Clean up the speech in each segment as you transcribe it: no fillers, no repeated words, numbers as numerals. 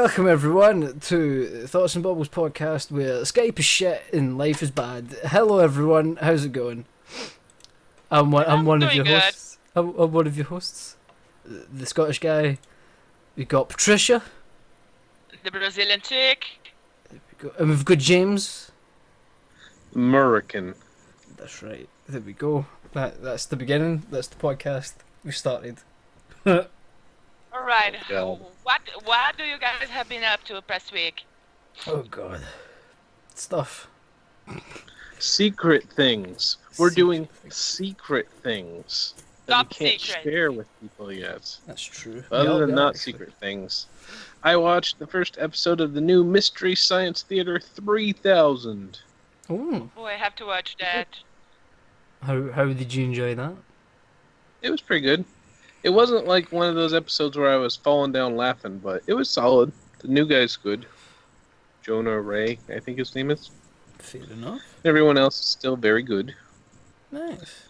Welcome everyone to Thoughts and Bubbles podcast where Skype is shit and life is bad. Hello everyone, how's it going? I'm one of your good. hosts. I'm one of your hosts. The Scottish guy. We got Patricia. The Brazilian chick. And we've got James. American. That's right. There we go. That's the beginning. That's the podcast. We started. All right. God. What do you guys have been up to past week? Oh god. Stuff. Secret things. We're doing secret things that Top we can't secret. share with people yet. That's true. Other than not actually. secret things. I watched the first episode of the new Mystery Science Theater 3000. Oh. Oh, I have to watch that. How did you enjoy that? It was pretty good. It wasn't like one of those episodes where I was falling down laughing, but it was solid. The new guy's good. Jonah Ray, I think his name is. Fair enough. Everyone else is still very good. Nice.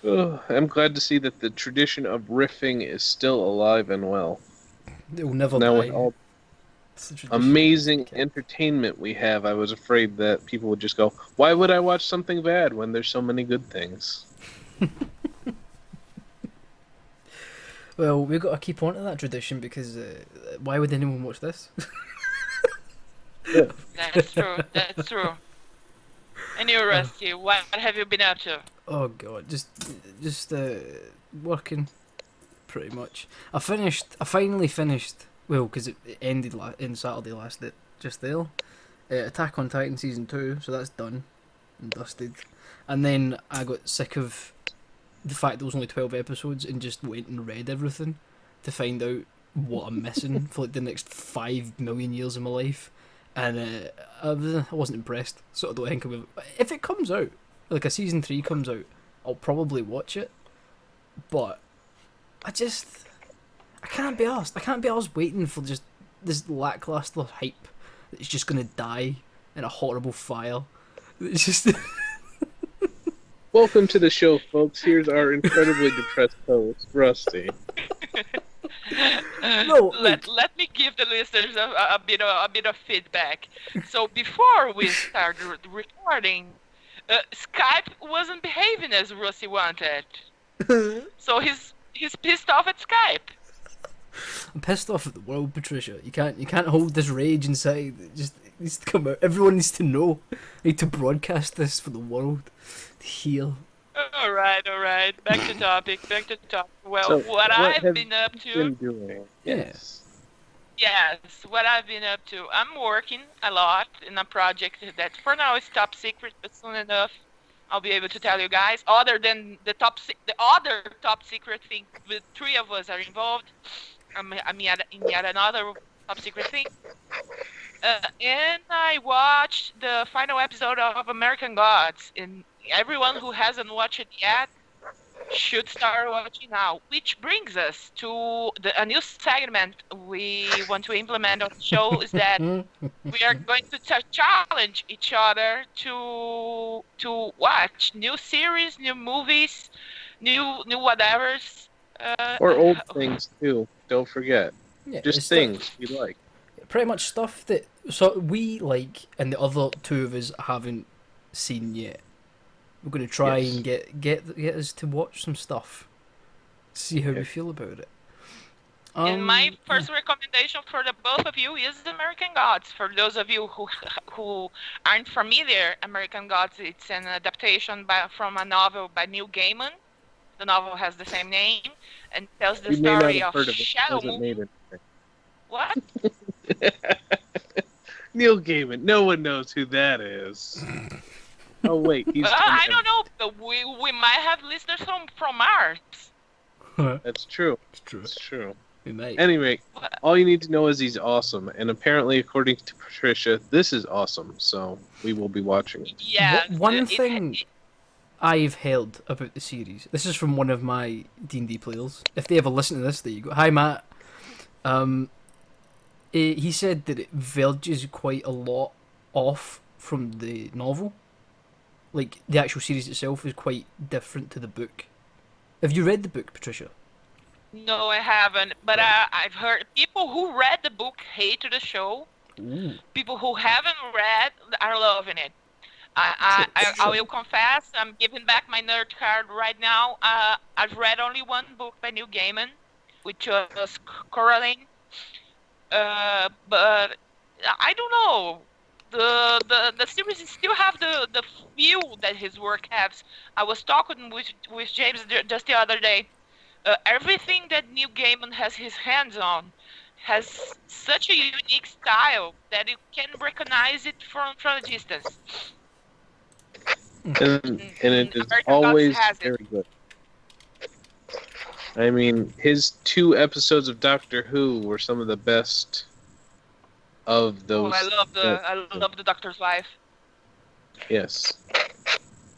Oh, I'm glad to see that the tradition of riffing is still alive and well. It will never Now die. with all It's a tradition. amazing Okay. entertainment we have, I was afraid that people would just go, why would I watch something bad when there's so many good things? Well, we've got to keep on to that tradition because why would anyone watch this? That's true. That's true. And you, Rusty, what have you been up to? Oh god, just working, pretty much. I finally finished. Well, because it ended in Saturday last day, just there. Attack on Titan season 2, so that's done and dusted. And then I got sick of the fact there was only 12 episodes and just went and read everything to find out what I'm missing for like the next 5 million years of my life. And I wasn't impressed, so I don't think I will. If it comes out, like a season 3 comes out, I'll probably watch it. But I can't be arsed. I can't be arsed waiting for just this lackluster hype that's just gonna die in a horrible fire. It's just Welcome to the show, folks. Here's our incredibly depressed host, Rusty. No, Let me give the listeners a bit of feedback. So before we started recording, Skype wasn't behaving as Rusty wanted. So he's pissed off at Skype. I'm pissed off at the world, Patricia. You can't hold this rage inside. It needs to come out. Everyone needs to know. I need to broadcast this for the world to hear. All right. Back to topic. Well, So, what I've have been up you to. been doing? Yes. Yes, what I've been up to. I'm working a lot in a project that for now is top secret, but soon enough I'll be able to tell you guys. Other than the other top secret thing, with 3 of us are involved. I'm yet another top secret thing. And I watched the final episode of American Gods, and everyone who hasn't watched it yet should start watching now. Which brings us to a new segment we want to implement on the show is that we are going to challenge each other to watch new series, new movies, new whatevers. Or old things, too. Don't forget. Yeah, Just it's things you like. pretty much stuff that we like and the other 2 of us haven't seen yet. We're going to try Yes. and get us to watch some stuff. See how we Okay. feel about it. And my first recommendation for the both of you is American Gods. For those of you who aren't familiar, American Gods, it's an adaptation from a novel by Neil Gaiman. The novel has the same name and tells the You may not story have of heard of it. Shadow Hasn't Moon. made it. What? Neil Gaiman. No one knows who that is. Oh wait, he's. I don't know, but we might have listeners from Mars. That's true. It's true. It's true. We might. Anyway, all you need to know is he's awesome, and apparently, according to Patricia, this is awesome. So we will be watching it. Yeah. One thing I've heard about the series. This is from one of my D&D players. If they ever listen to this, there you go. Hi, Matt. He said that it verges quite a lot off from the novel. Like, the actual series itself is quite different to the book. Have you read the book, Patricia? No, I haven't. But I've heard people who read the book hate the show. Ooh. People who haven't read are loving it. I will confess, I'm giving back my nerd card right now. I've read only one book by Neil Gaiman, which was Coraline. But I don't know. The series still have the feel that his work has. I was talking with James just the other day. Everything that Neil Gaiman has his hands on has such a unique style that you can recognize it from a distance. And it is American Gods always has it. very good. I mean, his 2 episodes of Doctor Who were some of the best of those. Oh, I love the Doctor's Wife. Yes.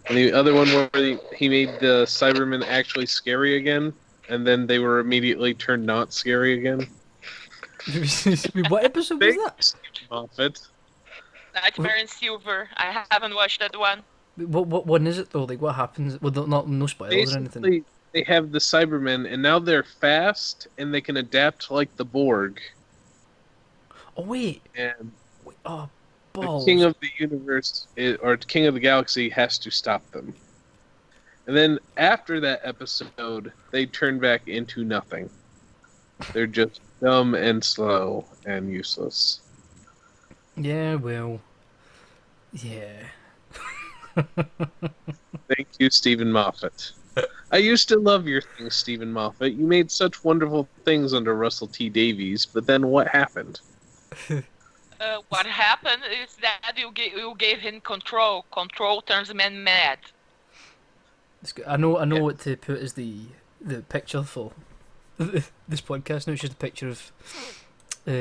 And the other one where he made the Cybermen actually scary again, and then they were immediately turned not scary again. What episode was that? Stephen Moffat. Nightmare in Silver. I haven't watched that one. What one is it though? Like what happens? Well, no spoilers or anything. Basically, they have the Cybermen, and now they're fast, and they can adapt like the Borg. Oh wait. And Oh, the balls. King of the Universe, or King of the Galaxy, has to stop them. And then after that episode, they turn back into nothing. They're just dumb and slow and useless. Yeah, well. Yeah. Thank you, Stephen Moffat. I used to love your things, Stephen Moffat. You made such wonderful things under Russell T Davies, but then what happened? What happened is that you gave him control. Control turns men mad. I know what to put as the picture for this podcast. Now it's just a picture of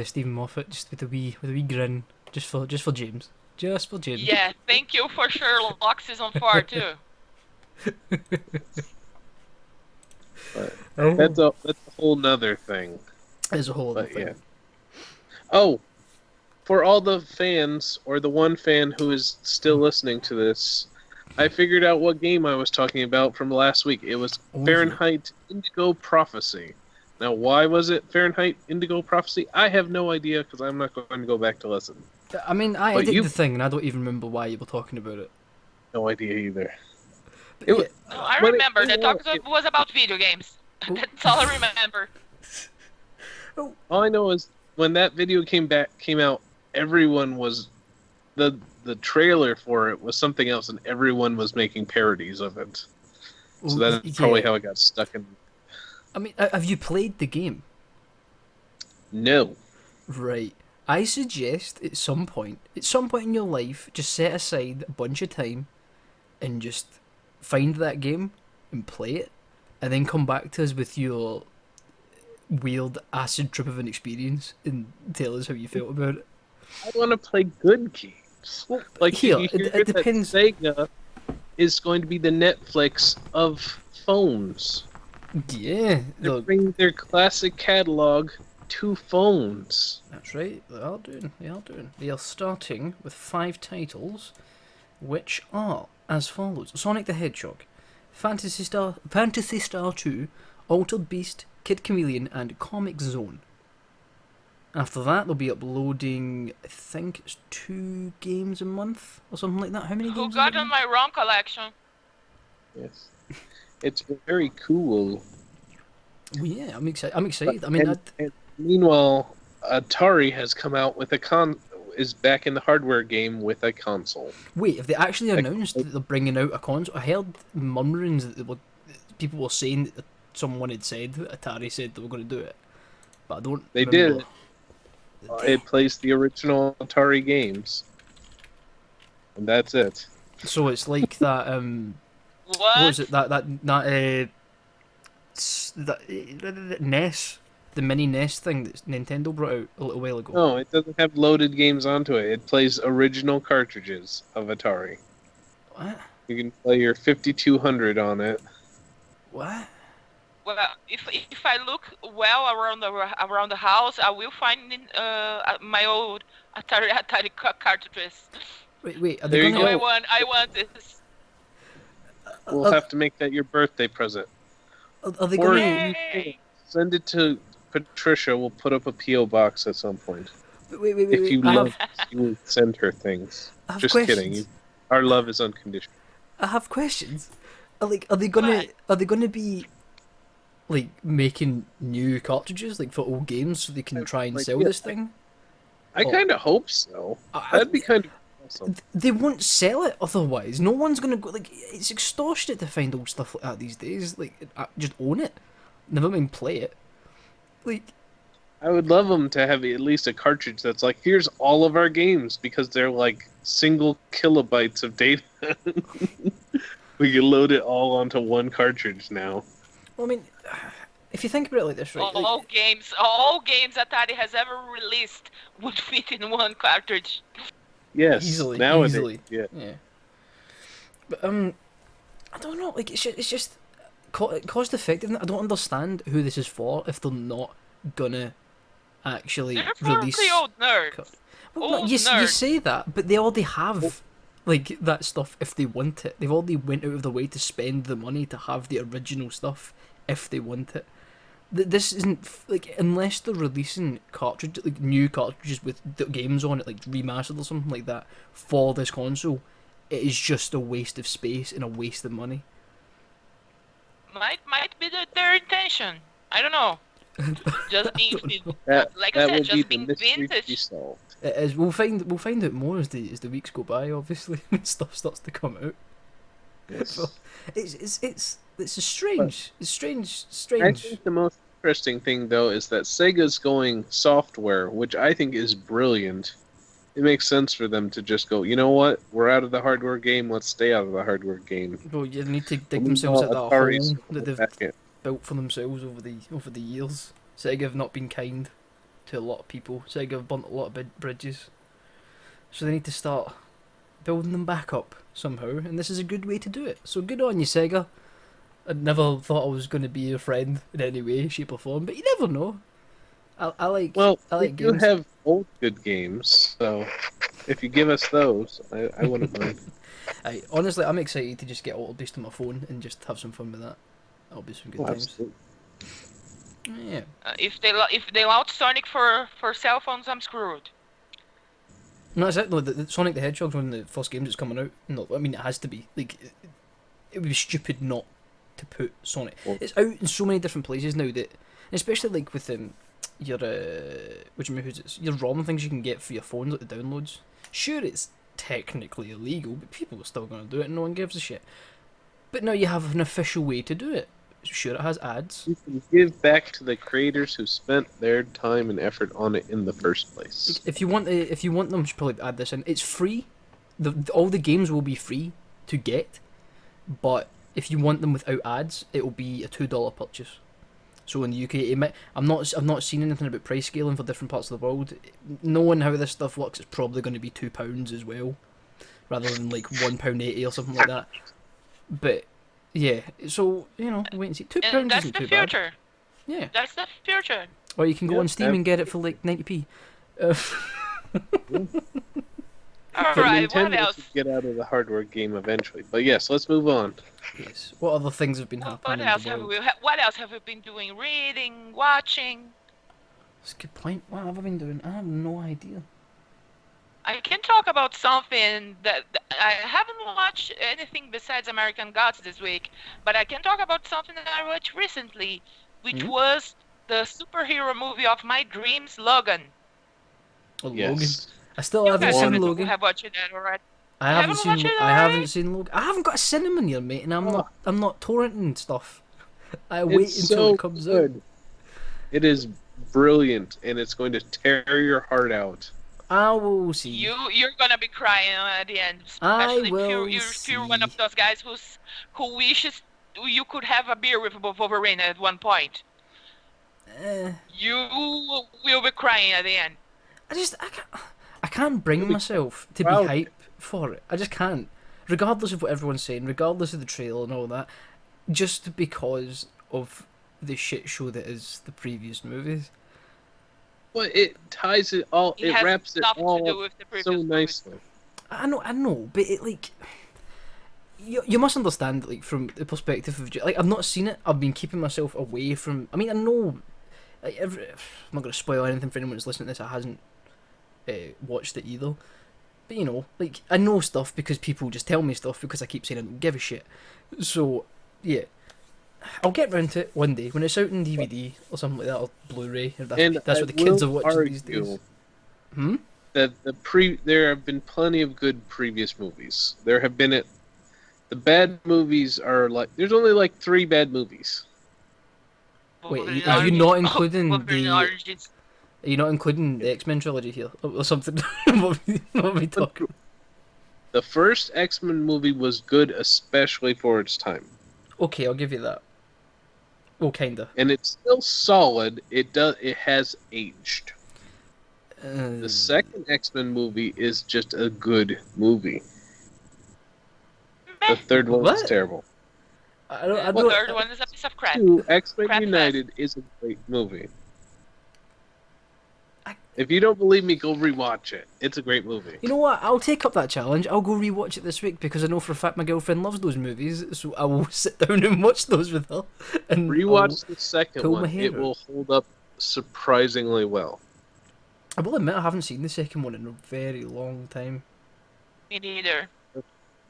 Stephen Moffat, just with a wee grin, just for James. Just for James. Yeah, thank you for Sherlock season 4 too. But that's a whole nother thing. It's a whole other But thing. yeah. Oh, for all the fans, or the one fan who is still listening to this, I figured out what game I was talking about from last week. It was Oh, Fahrenheit Indigo Prophecy. Now, why was it Fahrenheit Indigo Prophecy? I have no idea, because I'm not going to go back to listen. I mean, I But did you- the thing, and I don't even remember why you were talking about it. No idea either. But It was, No, I when it remember came the out, talk was about video games. That's all I remember. all I know is when that video came out, everyone was the trailer for it was something else, and everyone was making parodies of it. So that's probably how it got stuck in. I mean, have you played the game? No. Right. I suggest at some point in your life, just set aside a bunch of time and just find that game and play it, and then come back to us with your weird acid trip of an experience and tell us how you felt about it. I want to play good games. Well, Like, here, did you hear it that depends. Sega is going to be the Netflix of phones. Yeah, They're look, bringing their classic catalog to phones. that's right. They are doing. They are starting with 5 titles, which are as follows: Sonic the Hedgehog, Fantasy Star 2, Altered Beast, Kid Chameleon, and Comic Zone. After that, they'll be uploading, I think it's 2 games a month or something like that. How many Who games? got is it? on my ROM collection? Yes. It's very cool. Well, yeah, I'm excited. I mean, And meanwhile, Atari has come out with is back in the hardware game with a console. wait, have they actually announced that they're bringing out a console? I heard murmurings that people were saying that someone had said that Atari said they were going to do it, but I don't. They remember. did. It plays the original Atari games, and that's it. So it's like that. What What? was it? That NES, the mini NES thing that Nintendo brought out a little while ago. No, it doesn't have loaded games onto it. It plays original cartridges of Atari. What? You can play your 5200 on it. What? Well, if I look well around the house, I will find my old Atari cartridges. Wait. Are There they you gonna? go. I want this. We'll have to make that your birthday present. Are they Or gonna? Yay! Send it to Patricia. We'll put up a PO box at some point. Wait. If you I love, have, you will send her things. I have Just questions. kidding. Our love is unconditional. I have questions. Are they gonna be like making new cartridges like for old games so they can try and sell this thing? I kind of hope so. That'd be kind of awesome. They won't sell it otherwise. No one's gonna go. Like, it's extortionate to find old stuff like that these days. Like, just own it. Never mind play it. Like, I would love them to have at least a cartridge that's like, here's all of our games, because they're like single kilobytes of data. We can load it all onto one cartridge now. well, I mean, if you think about it like this, right? All games Atari has ever released would fit in one cartridge. Yes, Easily. Yeah. But I don't know. Like, it's just cost effective. I don't understand who this is for if they're not gonna actually They're for release. the old nerds. Well, Old you nerds. say that, but they already have like that stuff if they want it. They've already went out of their way to spend the money to have the original stuff if they want it. This isn't like, unless they're releasing new cartridges with the games on it, like remastered or something like that for this console. It is just a waste of space and a waste of money. Might be their intention. I don't know. Just being like I That said, will be just the being mystery to be vintage. solved. It is. We'll find out more as the weeks go by. Obviously, when stuff starts to come out. Yes. So, it's a strange. It's strange. I think the most interesting thing, though, is that Sega's going software, which I think is brilliant. It makes sense for them to just go, you know what? We're out of the hardware game. Let's stay out of the hardware game. Well, you need to dig themselves out that Atari's hole that they've back in. built for themselves over the years. Sega have not been kind to a lot of people. Sega have burnt a lot of bridges, so they need to start building them back up somehow. And this is a good way to do it. So good on you, Sega. I never thought I was going to be your friend in any way, shape, or form, but you never know. I like. Well, I like we do games. have old good games, so if you give us those, I wouldn't mind. Honestly, I'm excited to just get Altered Beast on my phone and just have some fun with that. That'll be some good times. Absolutely. Yeah. If they launch Sonic for cell phones, I'm screwed. No, that's it. No, the Sonic the Hedgehog's one of the first games that's coming out. No, I mean it has to be. Like, it would be stupid not to put Sonic. It's out in so many different places now that, especially like with your your ROM things you can get for your phones, like the downloads. Sure, it's technically illegal, but people are still going to do it, and no one gives a shit. But now you have an official way to do it. Sure, it has ads. You can give back to the creators who spent their time and effort on it in the first place. Like, if you want them, you should probably add this in. It's free. All the games will be free to get, but if you want them without ads, it will be a $2 purchase. So in the UK, I've not seen anything about price scaling for different parts of the world. Knowing how this stuff works, it's probably going to be £2 as well, rather than like £1.80 or something like that. But yeah, so wait and see. £2 And that's isn't the too bad. future. Yeah. That's the future. Or you can go on Steam and get it for like 90p. All But right, what Nintendo else? should get out of the hardware game eventually. But yes, let's move on. Yes. What other things have been What happening else in the have world? what else have we been doing? Reading, watching. That's a good point. What have I been doing? I have no idea. I can talk about something that I haven't watched anything besides American Gods this week, but I can talk about something that I watched recently, which was the superhero movie of my dreams, Logan. Oh, Yes. Logan. I still You haven't guys seen have Logan. have watched that already. I haven't haven't watched seen. it I haven't already? seen Logan. I haven't got a cinema near, mate, and I'm not torrenting stuff. I It's wait until so it comes out. good. It is brilliant, and it's going to tear your heart out. I will see. You're gonna be crying at the end, I especially will if you're one see. of those guys who wishes you could have a beer with Wolverine at one point. You will be crying at the end. I can't bring myself to be hype for it. I just can't. Regardless of what everyone's saying, regardless of the trailer and all that, just because of the shit show that is the previous movies. But it ties it all. It has wraps it nothing to all do up with the previous so movies. nicely. I know, but it like you must understand, like, from the perspective of, like, I've not seen it. I've been keeping myself away from. I mean, I know, like, I'm not going to spoil anything for anyone who's listening to this that hasn't watched it either. But you know, like, I know stuff because people just tell me stuff because I keep saying I don't give a shit. So yeah, I'll get round to it one day when it's out in DVD or something like that, or Blu-ray. If that's what the kids are watching these days. That there have been plenty of good previous movies. There have been the bad movies are like there's only like 3 bad movies. Wait, are you not including Origins. Are you not including the X-Men trilogy here or something? what are we talking? The first X-Men movie was good, especially for its time. Okay, I'll give you that. Well, kinda. And it's still solid. It has aged. The second X-Men movie is just a good movie. The third one is terrible. The third one is a piece of crap. X-Men United is a great movie. If you don't believe me, go rewatch it. It's a great movie. You know what? I'll take up that challenge. I'll go rewatch it this week because I know for a fact my girlfriend loves those movies, so I will sit down and watch those with her. And rewatch the second one. It will hold up surprisingly well. I will admit I haven't seen the second one in a very long time. Me neither. The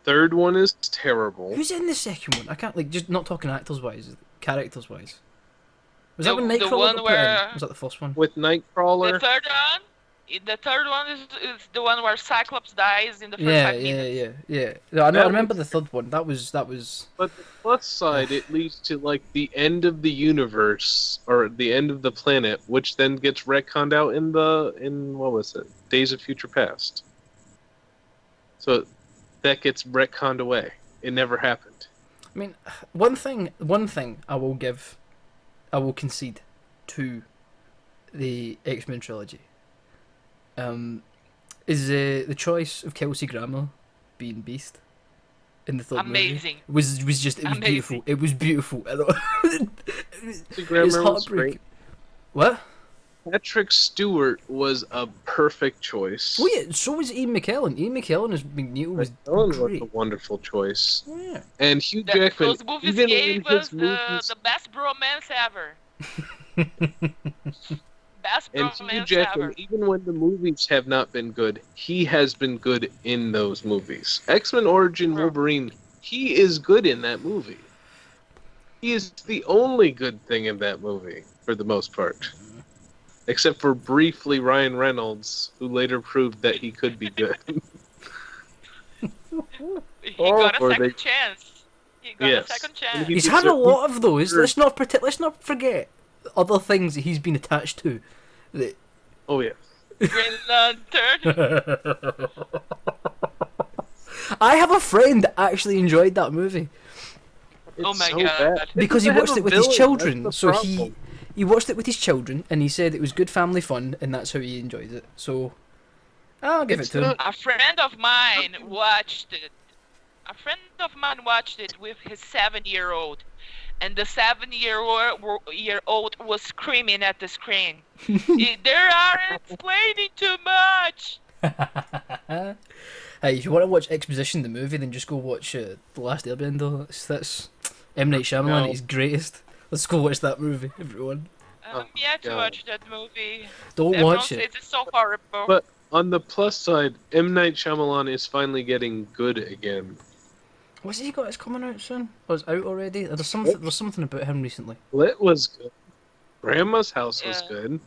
third one is terrible. Who's in the second one? I can't, like, just not talking actors-wise, characters-wise. Was that when Nightcrawler got put in? Was that the first one? With Nightcrawler? The third one is the one where Cyclops dies in the first 5 minutes. Yeah. No, I remember the third one. That was. But the plus side, it leads to like the end of the universe or the end of the planet, which then gets retconned out in what was it? Days of Future Past. So that gets retconned away. It never happened. I mean, one thing I will concede to the X-Men trilogy. Is the choice of Kelsey Grammer being Beast in the third amazing movie was just amazing. Beautiful. It was beautiful. It's heartbreaking. What? Patrick Stewart was a perfect choice. Oh yeah, so was Ian McKellen. Ian McKellen as McNeil was great. Was a wonderful choice. Yeah. And Hugh Jackman. Those movies gave us the best bromance ever. Best and Hugh Jackman, ever. Even when the movies have not been good, he has been good in those movies. X-Men Origin Wolverine, he is good in that movie. He is the only good thing in that movie, for the most part. Except for briefly Ryan Reynolds, who later proved that he could be good. He got a second chance. He's had a lot of those. Let's not forget other things that he's been attached to. Oh yeah. Green Lantern. I have a friend that actually enjoyed that movie. Oh my god! Bad. Because he watched it with his children. So he watched it with his children, and he said it was good family fun, and that's how he enjoyed it. So I'll give it to him. A friend of mine watched it. With his 7-year-old. And the 7-year-old was screaming at the screen. They are explaining too much. Hey, if you want to watch Exposition the movie, then just go watch The Last Airbender. That's M. Night Shyamalan at his greatest. Let's go watch that movie, everyone. To watch that movie. Don't watch it. It's so horrible. But on the plus side, M. Night Shyamalan is finally getting good again. What's he got? It's coming out soon. Or it's out already? There's something about him recently. Lit was good. Grandma's House was good.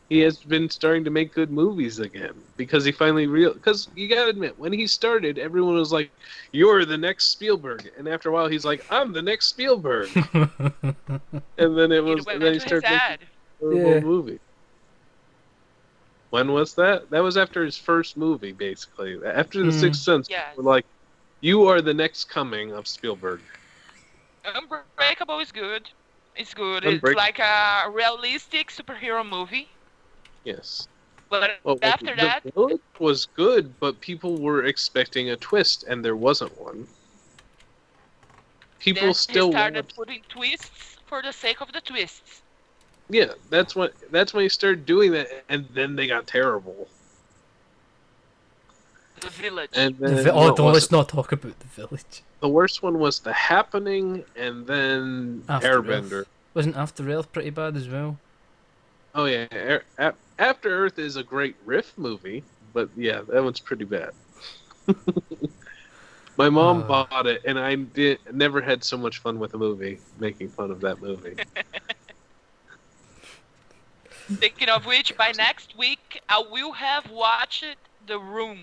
He has been starting to make good movies again because he finally because you gotta admit, when he started, everyone was like, "You're the next Spielberg," and after a while, he's like, "I'm the next Spielberg," and then he started making a movie. When was that? That was after his first movie, basically. After The Sixth Sense, we're like, "You are the next coming of Spielberg." Unbreakable is good. It's good. It's like a realistic superhero movie. Yes. But after that... The Village was good, but people were expecting a twist, and there wasn't one. People still started putting twists for the sake of the twists. Yeah, that's when he started doing that, and then they got terrible. The Village. And The then oh, what don't was let's it? not talk about the village. The worst one was The Happening, and then After Airbender. Earth. Wasn't After Earth pretty bad as well? Oh yeah, After Earth is a great riff movie, but yeah, that one's pretty bad. My mom bought it, and I never had so much fun with a movie, making fun of that movie. Speaking of which, by next week, I will have watched The Room.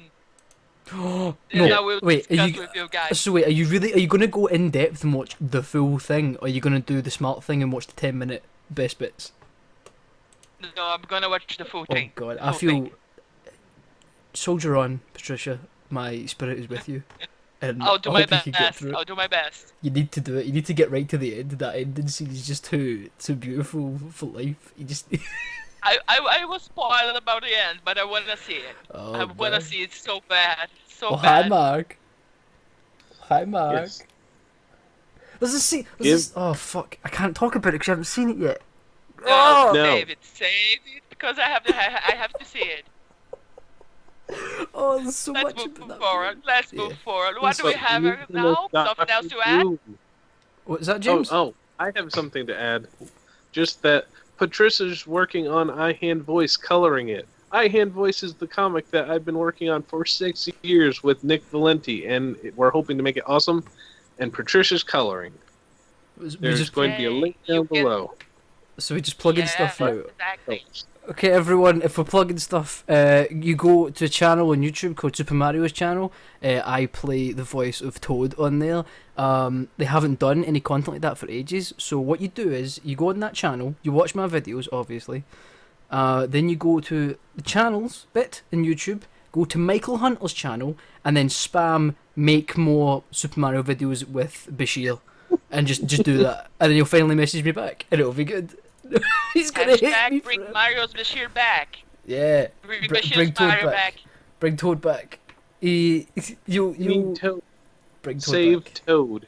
No, And I will wait, discuss with you guys. So wait, are you gonna go in depth and watch the full thing, or are you gonna do the smart thing and watch the 10-minute best bits? No, I'm gonna watch the full thing. Oh god, The I full feel. thing. Soldier on, Patricia. My spirit is with you, and I'll do I my hope you can get best. through it. I'll do my best. You need to do it. You need to get right to the end. That ending scene is just too beautiful for life. You just. I was spoiled about the end, but I wanna see it. Oh, I wanna man. see it so bad. So Oh, hi, bad. Mark. Hi, Mark. Yes. There's a scene. Give- Oh fuck! I can't talk about it because I haven't seen it yet. No, No. save it because I have to see it. Oh, there's so Let's much move about that. forward. Let's move Yeah. forward. What do we have now? Something else to add? What is that, James? Oh, I have something to add. Just that Patricia's working on iHand Voice coloring it. iHand Voice is the comic that I've been working on for 6 years with Nick Valenti, and we're hoping to make it awesome. And Patricia's coloring. There's going to be a link Yay, down you can- below. So we just plugging stuff out. Exactly. Okay, everyone, if we're plugging stuff, you go to a channel on YouTube called Super Mario's channel. I play the voice of Toad on there. They haven't done any content like that for ages. So what you do is you go on that channel, you watch my videos, obviously. Then you go to the channels bit in YouTube, go to Michael Hunter's channel, and then spam make more Super Mario videos with Bechir. And just do that. And then you'll finally message me back, and it'll be good. He's gonna hit me. Hashtag For bring it. Mario's Bechir back. Yeah. Bring Bring Bechir's Toad Mario back. back. Bring Toad back. You mean You'll bring Toad save back. Toad.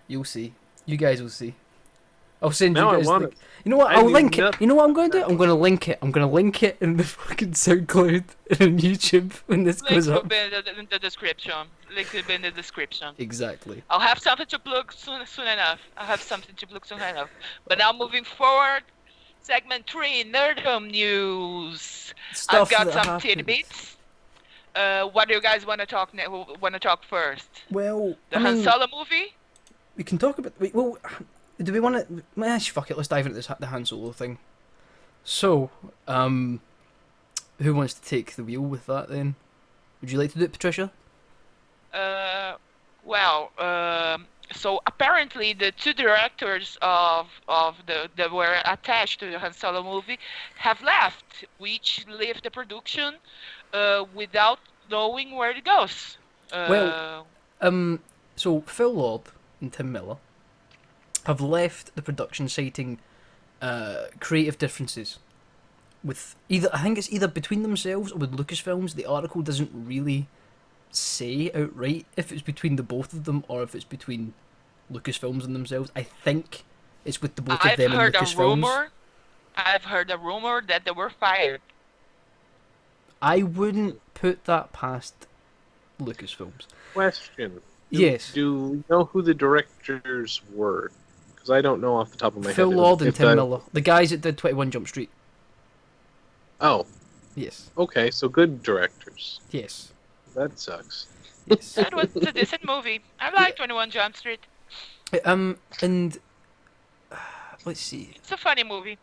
You'll see. You guys will see. I'll send Now you I guys. want Link. it. You know what? I I'll need link it. nothing. You know what I'm going to do? I'm going to link it. I'm going to link it in the fucking SoundCloud and on YouTube when this Link goes will up. be in the description. Link will be in the description. Exactly. I'll have something to plug soon enough. I'll have something to plug soon enough. But now moving forward, segment 3, Nerdom News. Stuff I've got that some happens. tidbits. What do you guys want to talk? Want to talk first? Well, The I Han mean, Solo movie. we can talk about. Well, do we want to? Fuck it. Let's dive into the Han Solo thing. So, who wants to take the wheel with that then? Would you like to do it, Patricia? So apparently the two directors of the that were attached to the Han Solo movie have left, which left the production without knowing where it goes. So Phil Lord and Tim Miller have left the production citing creative differences with I think it's either between themselves or with Lucasfilms. The article doesn't really say outright if it's between the both of them or if it's between Lucasfilms and themselves. I think it's with the both of them and Lucasfilms. I've heard a rumor that they were fired. I wouldn't put that past Lucasfilms. Question. Yes. Do we know who the directors were? Because I don't know off the top of my head. Phil Lord and If Tim that- Miller. The guys that did 21 Jump Street. Oh, Yes. okay, so good directors. Yes. That sucks. Yes. That was a decent movie. I like 21 Jump Street. And let's see. It's a funny movie.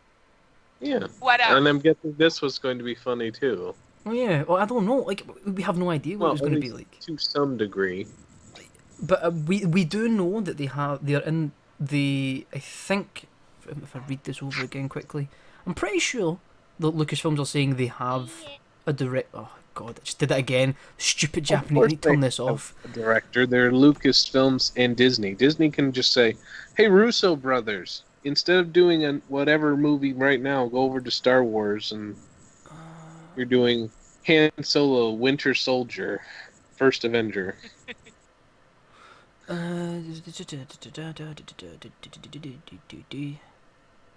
Yeah. What else? And I'm guessing this was going to be funny too. Oh yeah. Well, I don't know. Like we have no idea what it was Well, going at to be least like. to some degree. But we do know that they're in the. I think if I read this over again quickly, I'm pretty sure that Lucasfilms are saying they have a direct. Oh God, I just did that again. Stupid Japanese. I need to turn this off. A director. They're Lucasfilms and Disney. Disney can just say, "Hey, Russo brothers, instead of doing whatever movie right now, go over to Star Wars and you're doing Han Solo, Winter Soldier, First Avenger."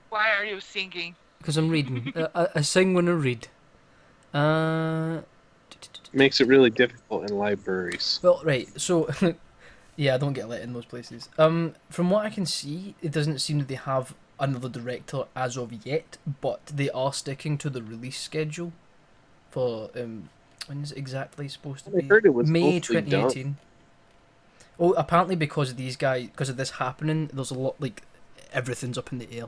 Why are you singing? Because I'm reading. I sing when I read. Makes it really difficult in libraries. Well, right. So, yeah, I don't get let in those places. From what I can see, it doesn't seem that they have another director as of yet, but they are sticking to the release schedule for when is it exactly supposed to I be? heard it was May mostly 2018. Oh, apparently because of these guys, because of this happening, there's a lot like everything's up in the air.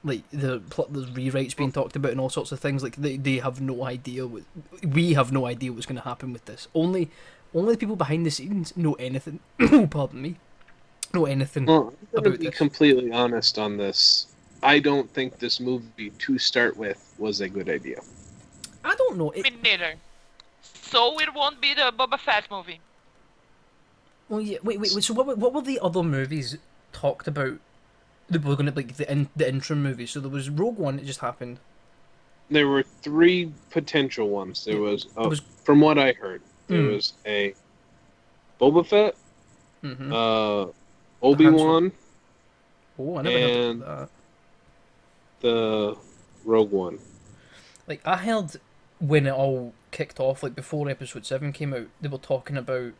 Like the rewrites being talked about and all sorts of things. Like they have no idea what we have no idea what's going to happen with this. Only the people behind the scenes know anything. Pardon me, know anything Well, I'm about going to be this. completely honest on this. I don't think this movie, to start with, was a good idea. I don't know. Me neither. So it won't be the Boba Fett movie. Well, yeah. Wait. So what were the other movies talked about? That were going to like the interim movies. So there was Rogue One. It just happened. There were 3 potential ones. There was, was- from what I heard, there was a Boba Fett, Mm-hmm. Obi-Wan, Oh, I never heard and of that. the Rogue One. Like I heard when it all kicked off, like before Episode 7 came out, they were talking about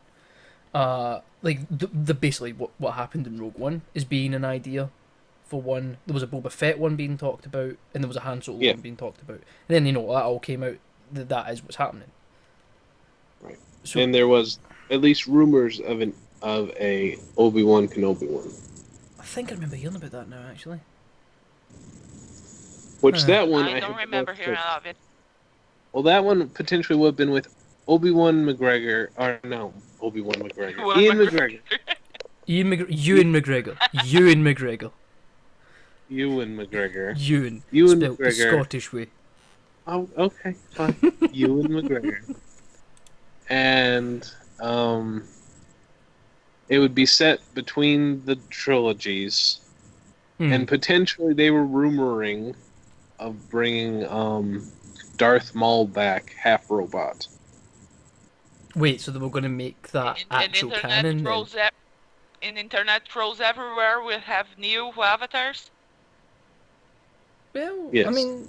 like the basically what happened in Rogue One is being an idea for one. There was a Boba Fett one being talked about, and there was a Han Solo one being talked about. And then that all came out that is what's happening. Right. So, And there was at least rumors of a Obi-Wan Kenobi one. I think I remember hearing about that now, actually. Which that one I don't had remember looked hearing good. of it. Well, that one potentially would have been with Obi-Wan McGregor, or no, Obi-Wan McGregor, Ian McGregor. Ewan McGregor. Ewan McGregor. Ewan McGregor. Ewan. Ewan Spelled the McGregor. Scottish way. Oh, okay, fine. Ewan McGregor. And it would be set between the trilogies, and potentially they were rumoring of bringing Darth Maul back, half robot. Wait, so they were going to make that actual canon then? Internet trolls everywhere will have new avatars. Well, Yes. I mean,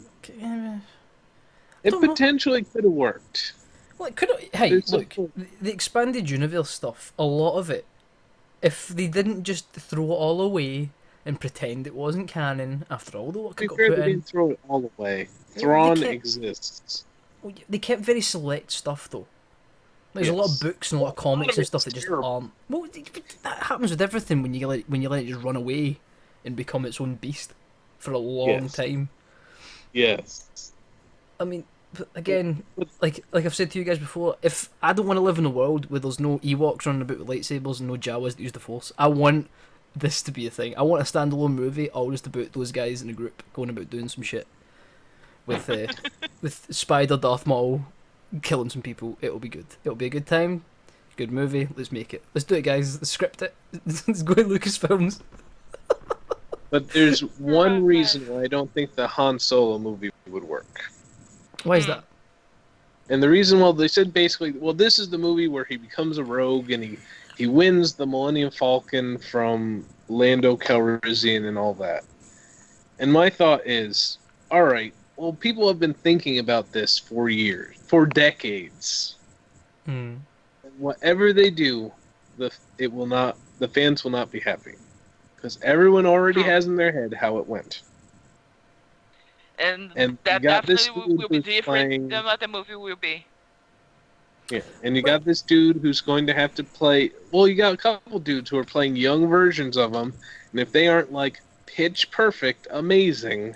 It don't know. potentially could have worked. well, it could. Hey, There's look, some- the expanded universe stuff. A lot of it, if they didn't just throw it all away and pretend it wasn't canon after all the work To it be got fair, put they in, didn't throw it all away. They Thrawn kept- exists. they kept very select stuff though. There's a lot of Yes. books and a lot of Well, a lot comics of and it's stuff that just terrible. aren't. Well, that happens with everything when you let it just run away and become its own beast for a long Yes. time. Yes. I mean, but again, like I've said to you guys before, if I don't want to live in a world where there's no Ewoks running about with lightsabers and no Jawas that use the Force, I want this to be a thing. I want a standalone movie all just about those guys in a group going about doing some shit with with Spider Darth Maul killing some people. It'll be good. It'll be a good time. Good movie. Let's make it. Let's do it, guys. Let's script it. Let's go to Lucasfilms. But there's one reason why I don't think the Han Solo movie would work. Why is that? And the reason, well, they said basically, well, this is the movie where he becomes a rogue and he wins the Millennium Falcon from Lando Calrissian and all that. And my thought is, all right, well, people have been thinking about this for years, for decades. Hmm. Whatever they do, the fans will not be happy. Because everyone already has in their head how it went. And And that you got this definitely will be dude who's different playing- than what the movie will be. Yeah, and you got this dude who's going to have to play. Well, you got a couple dudes who are playing young versions of him, and if they aren't like pitch perfect, amazing,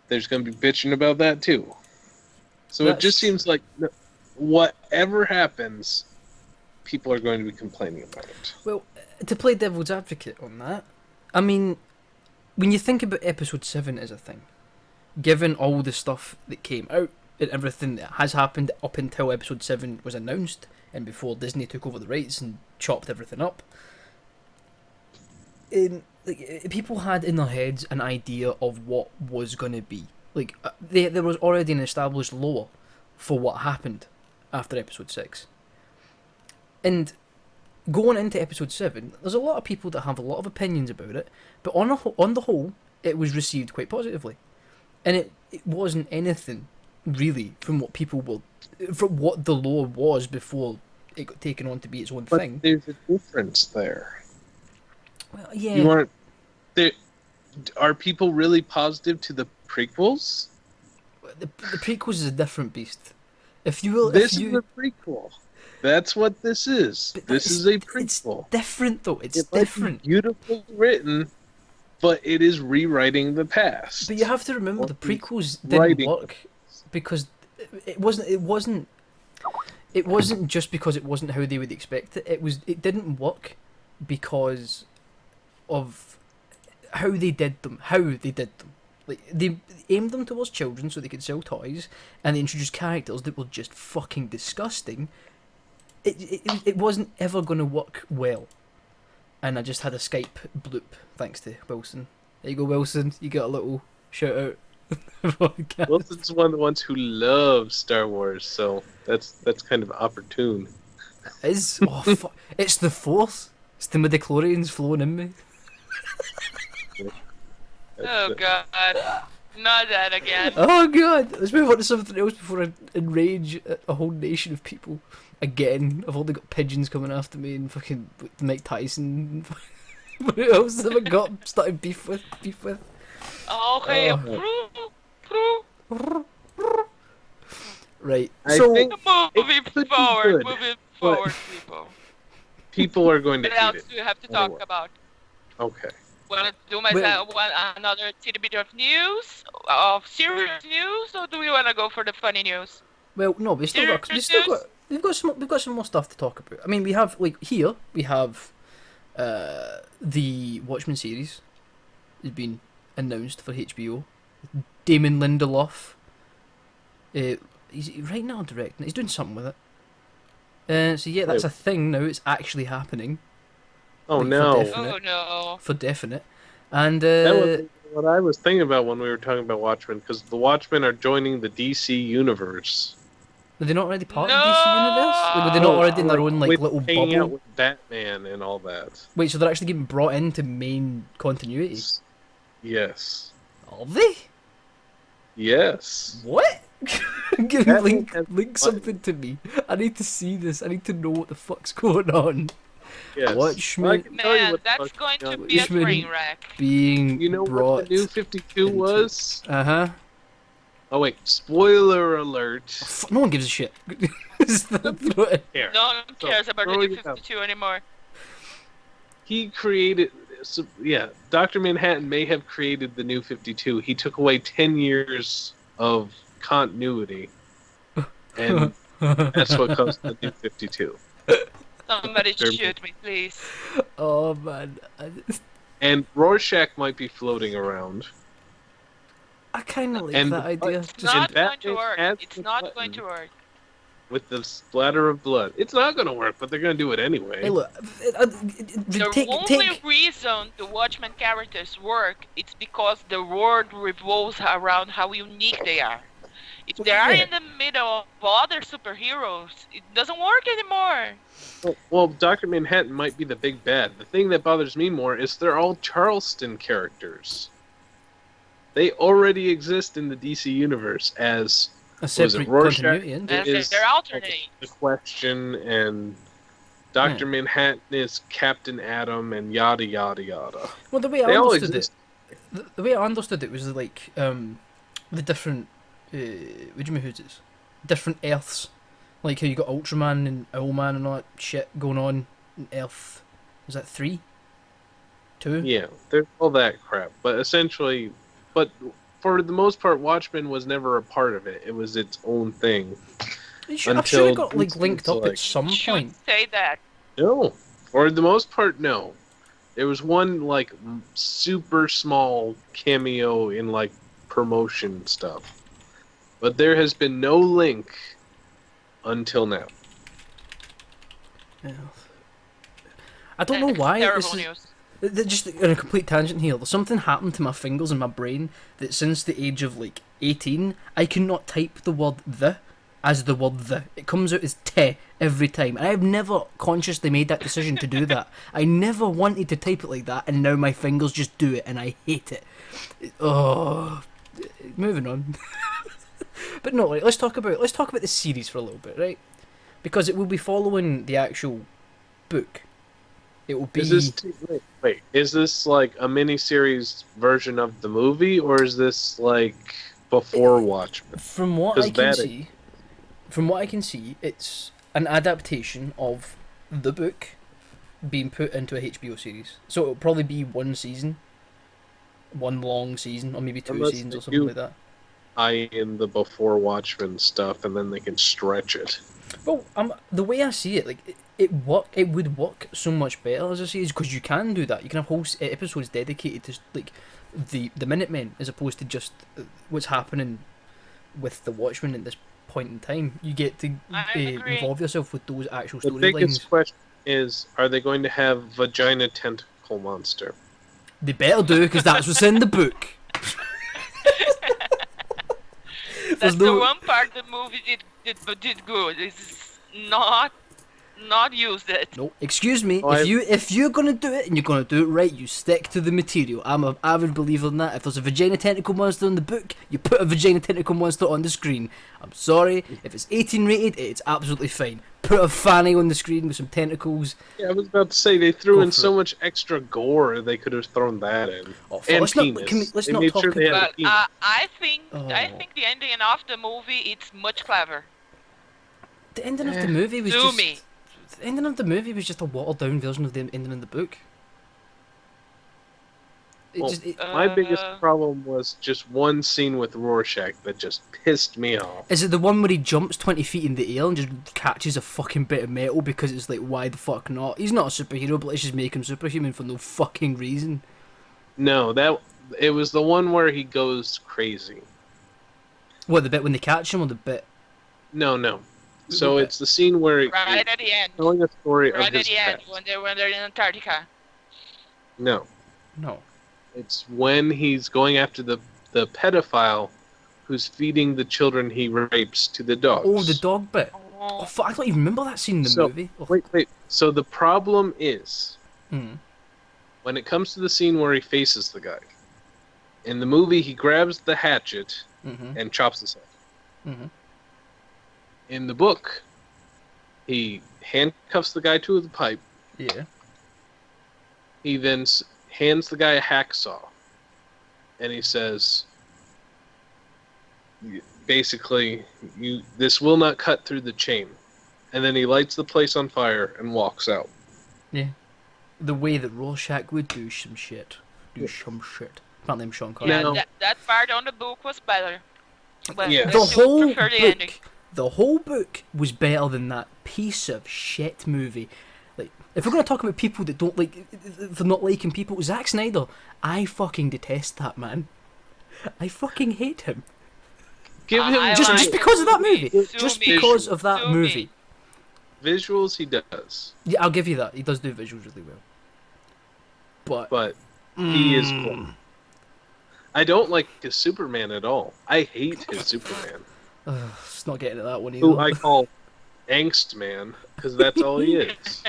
there's going to be bitching about that too. So it just seems like whatever happens, people are going to be complaining about it. Well, to play devil's advocate on that, I mean, when you think about Episode 7 as a thing, given all the stuff that came out and everything that has happened up until Episode 7 was announced and before Disney took over the rights and chopped everything up, people had in their heads an idea of what was going to be. Like, there was already an established lore for what happened after Episode 6. And going into Episode 7, there's a lot of people that have a lot of opinions about it, but on the whole, it was received quite positively. And it wasn't anything really, from what the lore was before it got taken on to be its own But thing. there's a difference there. Well, yeah. You aren't. There, are people really positive to the prequels? The prequels is a different beast. If you will, This is a prequel. That's what this is. This is a prequel. It's different though. It's It might different. be beautifully written, but it is rewriting the past. But you have to remember the prequels Writing didn't work because it wasn't just because it wasn't how they would expect it. It didn't work because of how they did them. Like they aimed them towards children so they could sell toys, and they introduced characters that were just fucking disgusting. It wasn't ever going to work well. And I just had a Skype bloop thanks to Wilson. There you go, Wilson. You got a little shout out. Wilson's one of the ones who loves Star Wars, so that's kind of opportune. It's the Force. It's the midichlorians flowing in me. Oh god. Not that again. Oh god. Let's move on to something else before I enrage a whole nation of people. Again, I've only got pigeons coming after me and fucking Mike Tyson. What else have I got started beef with? Okay. Right. I So think Moving could be forward, good, people. people are going to What hate else it. do you have to Anyway. talk about? Okay. Want to do another tidbit of news, of serious news, or do we want to go for the funny news? well, no, we've got some more stuff to talk about. I mean, we have the Watchmen series has been announced for HBO. Damon Lindelof. He's right now directing. He's doing something with it. So yeah, that's a thing now. It's actually happening. Oh Like, no. for definite. Oh no. For definite. And That was what I was thinking about when we were talking about Watchmen, because the Watchmen are joining the DC universe. were they not already part of the DC universe? Like, were they not already in their own like With little hanging out bubble? with Batman and all that. Wait, so they're actually getting brought into main continuity? Yes. Are they? Yes. What? Give That link has link something to me. I need to see this. I need to know what the fuck's going on. Yes. Watchmen. Well, I can tell you Man, what the that's fuck's going to on. be a Watchmen. train wreck. Being You know brought what the new 52 into- was? Uh-huh. Oh wait, spoiler alert. No one gives a shit. Here. No one So, cares about the throwing new it out. 52 anymore. He created, so, yeah, Dr. Manhattan may have created the new 52. He took away 10 years of continuity, and that's what caused the new 52. Somebody They're- shoot me, please. Oh man, And Rorschach might be floating around. I kind of like And that the idea. button- It's Just, not that going to is work. as It's the not button. going to work. With the splatter of blood. It's not going to work, but they're going to do it anyway. hey, look, The only reason the Watchmen characters work is because the world revolves around how unique they are. If they are in the middle of other superheroes, it doesn't work anymore. Well, Dr. Manhattan might be the big bad. The thing that bothers me more is they're all Charleston characters. They already exist in the DC universe as a separate Rorschach? continuity, isn't it? And is- they're alternating. The Question, and Dr. Manhattan is Captain Atom, and yada yada yada. Well, the way I They all understood exist. it, the way I understood it was like the different what do you mean who's this? Different Earths, like how you got Ultraman and Owlman and all that shit going on in Earth. Was that 3? 2? Yeah, there's all that crap. But essentially, for the most part, Watchmen was never a part of it. It was its own thing. I'm sure it Until got like linked up like- at some Should point. say that. No, for the most part, no. There was one like super small cameo in like promotion stuff, but there has been no link until now. Yeah. I don't know It's why. terrible This is, news. just on a complete tangent here. There's something happened to my fingers and my brain that since the age of like 18, I cannot type the word the as the word the. It comes out as te every time. And I've never consciously made that decision to do that. I never wanted to type it like that, and now my fingers just do it, and I hate it. Oh, moving on. But no, like, let's talk about the series for a little bit, right? Because it will be following the actual book. It will be. Wait, is this like a mini-series version of the movie, or is this like before Watchmen? From what I can see, it's an adaptation of the book being put into a HBO series. So it'll probably be one season, one long season, or maybe two seasons or something like that. In the before Watchmen stuff, and then they can stretch it. Well, the way I see it, like it would work so much better as a series because you can do that. You can have whole episodes dedicated to like the Minutemen as opposed to just what's happening with the Watchmen at this point in time. You get to involve yourself with those actual storylines. The biggest question is: are they going to have vagina tentacle monster? They better do because that's what's in the book. That's the one part the movie did good. It's not used it. No, excuse me. If you're gonna do it and you're gonna do it right, you stick to the material. I'm an avid believer in that. If there's a vagina tentacle monster in the book, you put a vagina tentacle monster on the screen. I'm sorry, if it's 18 rated, it's absolutely fine. Put a fanny on the screen with some tentacles. Yeah, I was about to say they threw in so much extra gore. They could have thrown that in. And penis. Let's not talk about. But I think the ending of the movie it's much clever. The ending of the movie was the ending of the movie was just a watered down version of the ending in the book. My biggest problem was just one scene with Rorschach that just pissed me off. Is it the one where he jumps 20 feet in the air and just catches a fucking bit of metal because it's like, why the fuck not? He's not a superhero, but let's just make him superhuman for no fucking reason. No, it was the one where he goes crazy. What, the bit when they catch him or the bit? No. So it's the scene where right at the end. Telling a story right of his at the end past. when they're in Antarctica. No. It's when he's going after the pedophile who's feeding the children he rapes to the dogs. Oh, the dog bit. Oh, fuck, I don't even remember that scene in the movie. Oh. Wait. So the problem is, when it comes to the scene where he faces the guy, in the movie he grabs the hatchet and chops his head. In the book, he handcuffs the guy to the pipe. Yeah. He then hands the guy a hacksaw, and he says, basically, this will not cut through the chain. And then he lights the place on fire and walks out. Yeah. The way that Rorschach would do some shit. Can't name Sean Connery. Yeah, that part on the book was better. But yeah. The whole book was better than that piece of shit movie. Like, if we're going to talk about people that don't like, they're not liking people, Zach Snyder, I fucking detest that man. I fucking hate him. Give him just because of that movie. Just because of that movie. Visuals, he does. Yeah, I'll give you that. He does do visuals really well. But he is cool. I don't like his Superman at all. I hate his Superman. It's not getting to that one either. Who I call Angst Man, because that's all he is.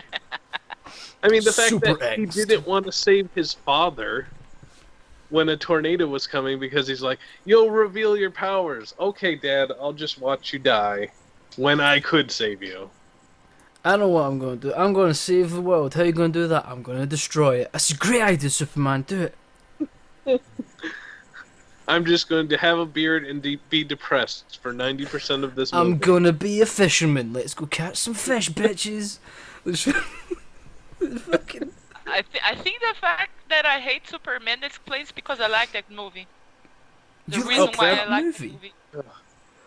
I mean, the fact that he didn't want to save his father when a tornado was coming because he's like, you'll reveal your powers. Okay, Dad, I'll just watch you die when I could save you. I know what I'm going to do. I'm going to save the world. How are you going to do that? I'm going to destroy it. That's a great idea, Superman. Do it. I'm just going to have a beard and be depressed for 90% of this movie. I'm going to be a fisherman. Let's go catch some fish, bitches. Fucking... I think the fact that I hate Superman explains because I like that movie. The reason why I like the movie.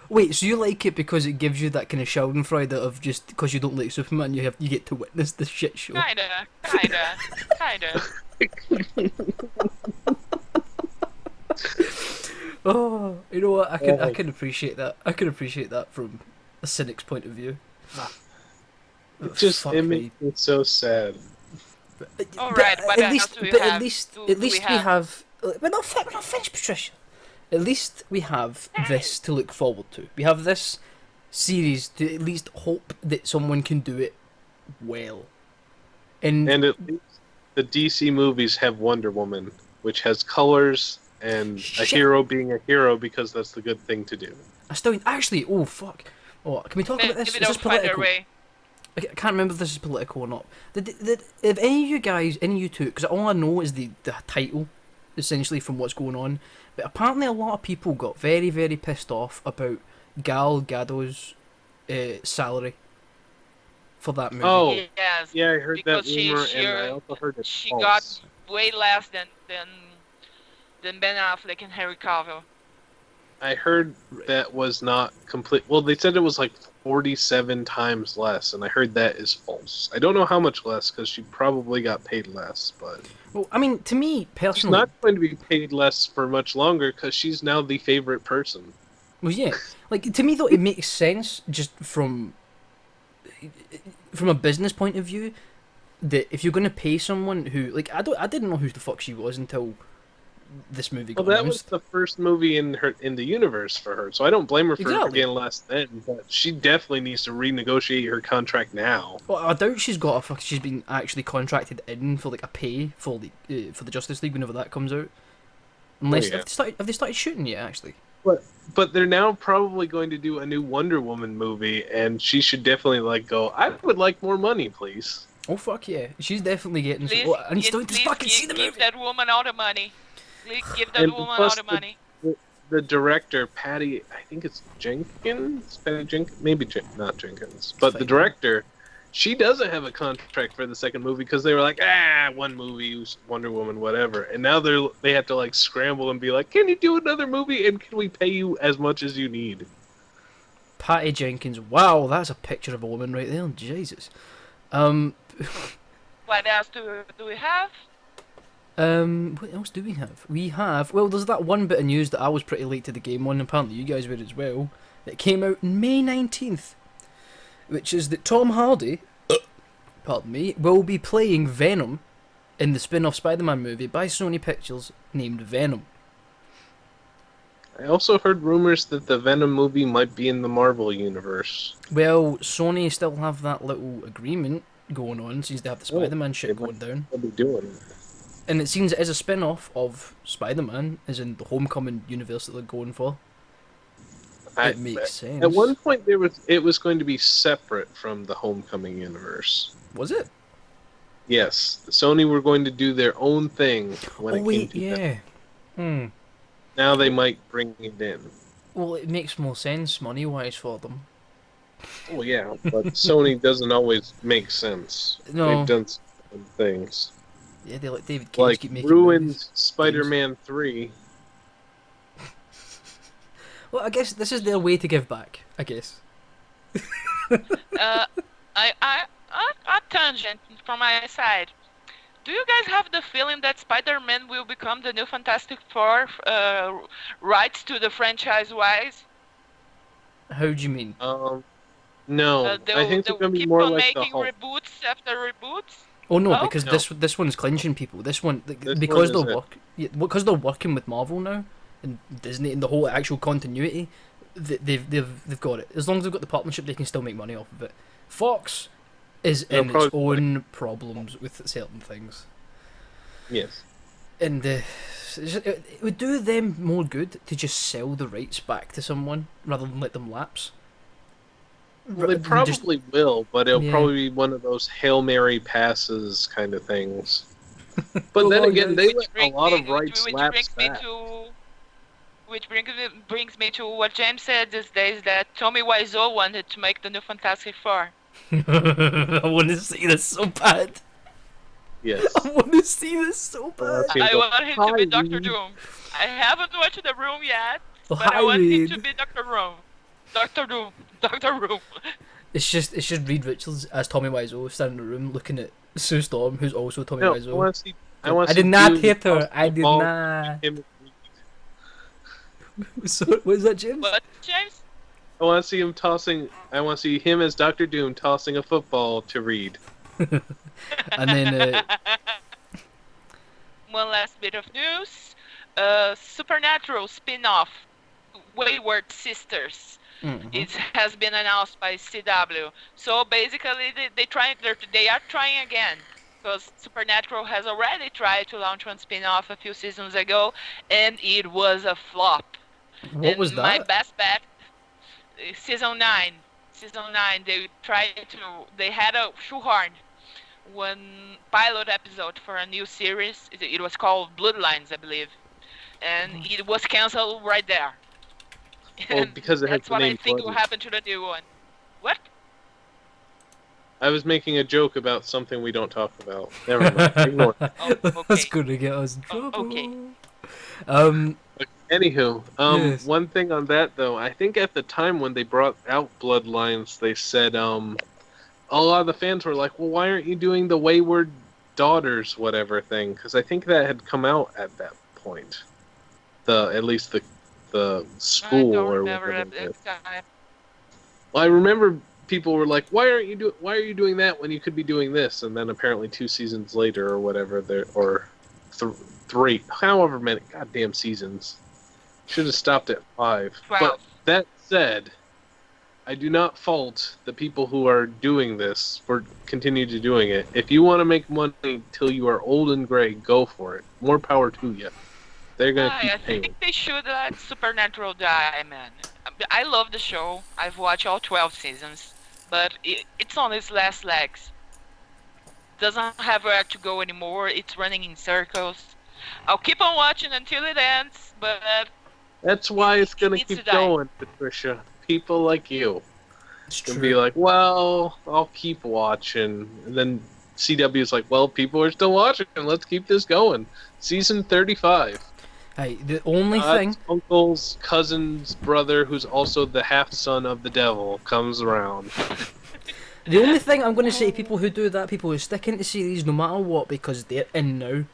Wait, so you like it because it gives you that kind of Schadenfreude of just because you don't like Superman, you get to witness this shit show. Kinda. Oh, you know what? I can appreciate that. I can appreciate that from a cynic's point of view. It makes me so sad. Alright, but at least we have. We're not finished, Patricia. At least we have this to look forward to. We have this series to at least hope that someone can do it well. And at least the DC movies have Wonder Woman, which has colors and a hero being a hero because that's the good thing to do. I still actually. Oh fuck. Oh, can we talk about this? Maybe Is they'll this find their political? way. I can't remember if this is political or not. If any of you guys, any of you two, because all I know is the title, essentially from what's going on. But apparently, a lot of people got very, very pissed off about Gal Gadot's salary for that movie. Oh, Yes, yeah, I heard that because she rumor, and I also heard it's she false. got way less than Ben Affleck and Henry Cavill. I heard that was not complete. Well, they said it was like 47 times less, and I heard that is false. I don't know how much less, because she probably got paid less, but... Well, I mean, to me She's personally, not going to be paid less for much longer, because she's now the favorite person. well, yeah, like to me though, it makes sense just from a business point of view that if you're going to pay someone who, like, I didn't know who the fuck she was until this movie got Well, that was announced. the first movie in the universe for her, so I don't blame her for Exactly. getting less then. But she definitely needs to renegotiate her contract now. Well, I doubt she's been actually contracted in for like a pay for the Justice League whenever that comes out. Unless yeah. have they started shooting yet? Actually, But they're now probably going to do a new Wonder Woman movie, and she should definitely go, I would like more money, please. oh fuck yeah, she's definitely getting. Please, I need to fucking see the give movie. that woman all the money. Please give that And woman plus all the money. The director, Patty, I think it's Jenkins? Patty Jenkins? Maybe not Jenkins. But the Fine. director, she doesn't have a contract for the second movie because they were like, one movie, Wonder Woman, whatever. And now they have to like scramble and be like, can you do another movie and can we pay you as much as you need? Patty Jenkins. Wow, that's a picture of a woman right there. Jesus. What else do we have? What else do we have? We have, well, there's that one bit of news that I was pretty late to the game on, apparently you guys were as well. It came out May 19th, which is that Tom Hardy, pardon me, will be playing Venom in the spin-off Spider-Man movie by Sony Pictures named Venom. I also heard rumors that the Venom movie might be in the Marvel universe. Well, Sony still have that little agreement going on since they have the Spider-Man shit going down. They'll be doing it. And it seems it is a spin-off of Spider-Man, as in the Homecoming universe that they're going for. It makes sense. At one point, it was going to be separate from the Homecoming universe. Was it? Yes, Sony were going to do their own thing when it came to that. yeah. Now they might bring it in. Well, it makes more sense money-wise for them. Oh yeah, but Sony doesn't always make sense. No. They've done some things. Yeah, they let David Cage Like keep making ruined movies. Spider-Man 3. Well, I guess this is their way to give back, I guess. A tangent from my side. Do you guys have the feeling that Spider-Man will become the new Fantastic Four rights to the franchise-wise? How do you mean? No, I think they're going to be keep more on like the making Hulk. reboots after reboots? Oh no, Oh? because No. this one's clinching people. This one This because one is because they're working with Marvel now and Disney and the whole actual continuity. They've got it. As long as they've got the partnership, they can still make money off of it. Fox is They'll in its probably- own problems with certain things. Yes. And it would do them more good to just sell the rights back to someone rather than let them lapse. Well, they Just- probably will, but it'll Yeah. probably be one of those Hail Mary passes kind of things. But Well, then well, again, yeah. they let a lot of rights lapse back. Which brings me to what James said these days, that Tommy Wiseau wanted to make the new Fantastic Four. I want to see this so bad. Yes. I want to see this so bad. Okay, I go, want him to be "Hi, Doctor Reed." Doom. I haven't watched The Room yet, Oh, but I hi, want him Reed. to be Doctor Doom. Doctor Doom. Doctor Doom. It's just Reed Richards as Tommy Wiseau standing in the room looking at Sue Storm, who's also Tommy No, I Wiseau. want to see. I want I to did not Doom hit her. toss I the did ball not. to him. So, what is that, James? What, James? I want to see him tossing. I want to see him as Doctor Doom tossing a football to Reed. And then One last bit of news. Supernatural spin-off, Wayward Sisters. It has been announced by CW. So basically, they are trying again, because Supernatural has already tried to launch one spin-off a few seasons ago, and it was a flop. what And was my that? best bet, season 9. Season 9, they had a shoehorn one pilot episode for a new series. It was called Bloodlines, I believe. And it was canceled right there. Well, because it has That's the what I name think will Bloodlines. happen to the new one. What? I was making a joke about something we don't talk about. Never mind. Ignore it. Oh, That's okay. gonna get us in Oh, trouble. okay. Anywho, Yes. one thing on that though, I think at the time when they brought out Bloodlines, they said a lot of the fans were like, "Well, why aren't you doing the Wayward Daughters whatever thing?" Because I think that had come out at that point. At least the I school don't or remember whatever. that time. Well, I remember people were like, "Why are you doing that when you could be doing this?" And then apparently 2 seasons later or whatever, or 3, however many goddamn seasons, should have stopped at 5. 12. But that said, I do not fault the people who are doing this for continuing to doing it. If you want to make money till you are old and gray, go for it. More power to you. They're gonna I keep paying. think they should let Supernatural die, man. I love the show. I've watched all 12 seasons, but it's on its last legs. Doesn't have where to go anymore. It's running in circles. I'll keep on watching until it ends, but That's why it's gonna needs to keep die. going, Patricia. People like you It's can true. be like, well, I'll keep watching, and then CW is like, well, people are still watching. Let's keep this going. Season 35. Hey, the only thing. God's uncle's cousin's brother, who's also the half son of the devil, comes around. The only thing I'm going to say to people who do that, people who stick into series no matter what because they're in now,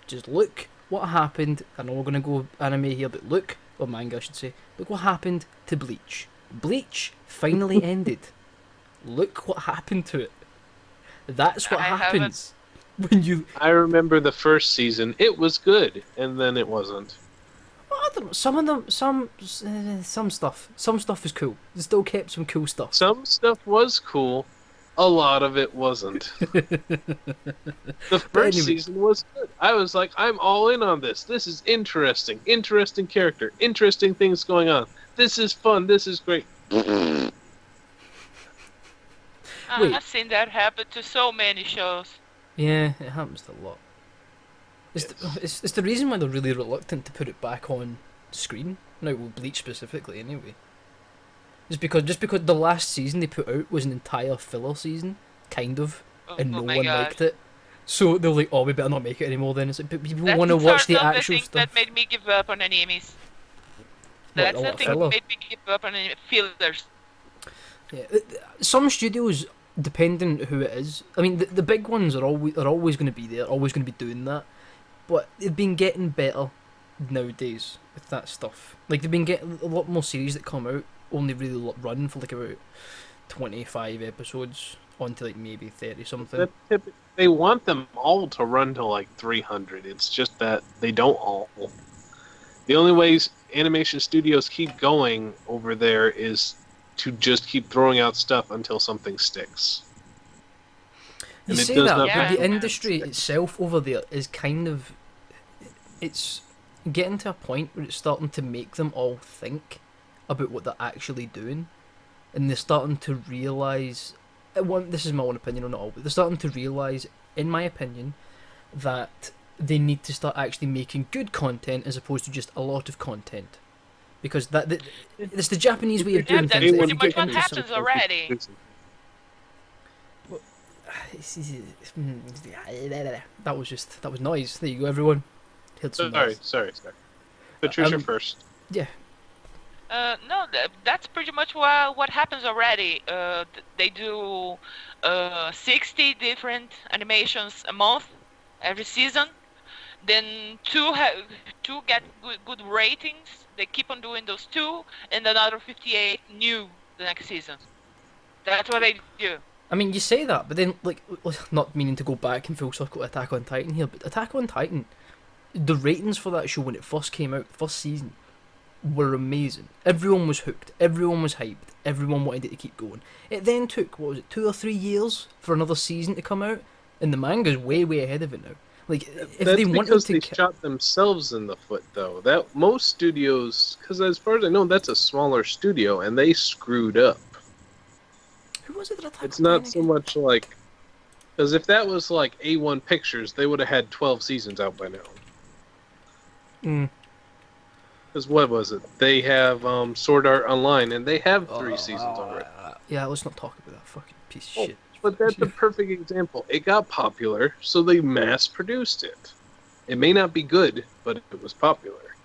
just look what happened. I know we're going to go anime here, but look, or manga I should say, look what happened to Bleach. Bleach finally ended. Look what happened to it. That's what I haven't- happens when you... I remember the first season. It was good, and then it wasn't. Well, I don't know, some of them, some stuff was cool. They still kept some cool stuff. Some stuff was cool. A lot of it wasn't. The first anyway. season was good. I was like, I'm all in on this. This is interesting. Interesting character. Interesting things going on. This is fun. This is great. Wait. I've seen that happen to so many shows. Yeah, it happens a lot. It's the reason why they're really reluctant to put it back on screen. No, well, Bleach specifically, anyway. Just because the last season they put out was an entire filler season, kind of, and no my one God. liked it. So they're like, oh, we better not make it anymore then. It's like, but people That's want to watch the sort of actual thing stuff. that made me give up on animes. What, That's a the lot of thing filler? that made me give up on fillers. Yeah, some studios, depending who it is, I mean, the big ones are always going to be there, always going to be doing that. But they've been getting better nowadays with that stuff. Like, they've been getting a lot more series that come out, only really run for like about 25 episodes, on to like maybe 30 something. They want them all to run to like 300. It's just that they don't all. The only ways animation studios keep going over there is to just keep throwing out stuff until something sticks. You And it say does that, not but Yeah. the industry itself over there is kind of... It's getting to a point where it's starting to make them all think about what they're actually doing. And they're starting to realise... This is my own opinion on it all, but they're starting to realise, in my opinion, that they need to start actually making good content as opposed to just a lot of content. Because it's the Japanese way of doing that's things. If pretty you much get what into some- happens already. That was noise. There you go, everyone. Heard some noise. Sorry. Patricia first. Yeah. No, that's pretty much what happens already. They do 60 different animations a month, every season. Then two get good ratings. They keep on doing those 2, and another 58 new the next season. That's what they do. I mean, you say that, but then, like, not meaning to go back in full circle to Attack on Titan here, but Attack on Titan, the ratings for that show when it first came out, first season, were amazing. Everyone was hooked. Everyone was hyped. Everyone wanted it to keep going. It then took, 2 or 3 years for another season to come out, and the manga's way ahead of it now. Like, if That's they wanted because to, they shot themselves in the foot, though. That most studios, because as far as I know, that's a smaller studio, and they screwed up. who was it that attacked It's on Titan not so again? much like, because if that was like A1 Pictures, they would have had 12 seasons out by now. Mm. Because what was it? They have Sword Art Online, and they have 3 seasons Oh, already. yeah, let's not talk about that fucking piece of Oh, shit. but that's a perfect example. It got popular, so they mass-produced it. It may not be good, but it was popular.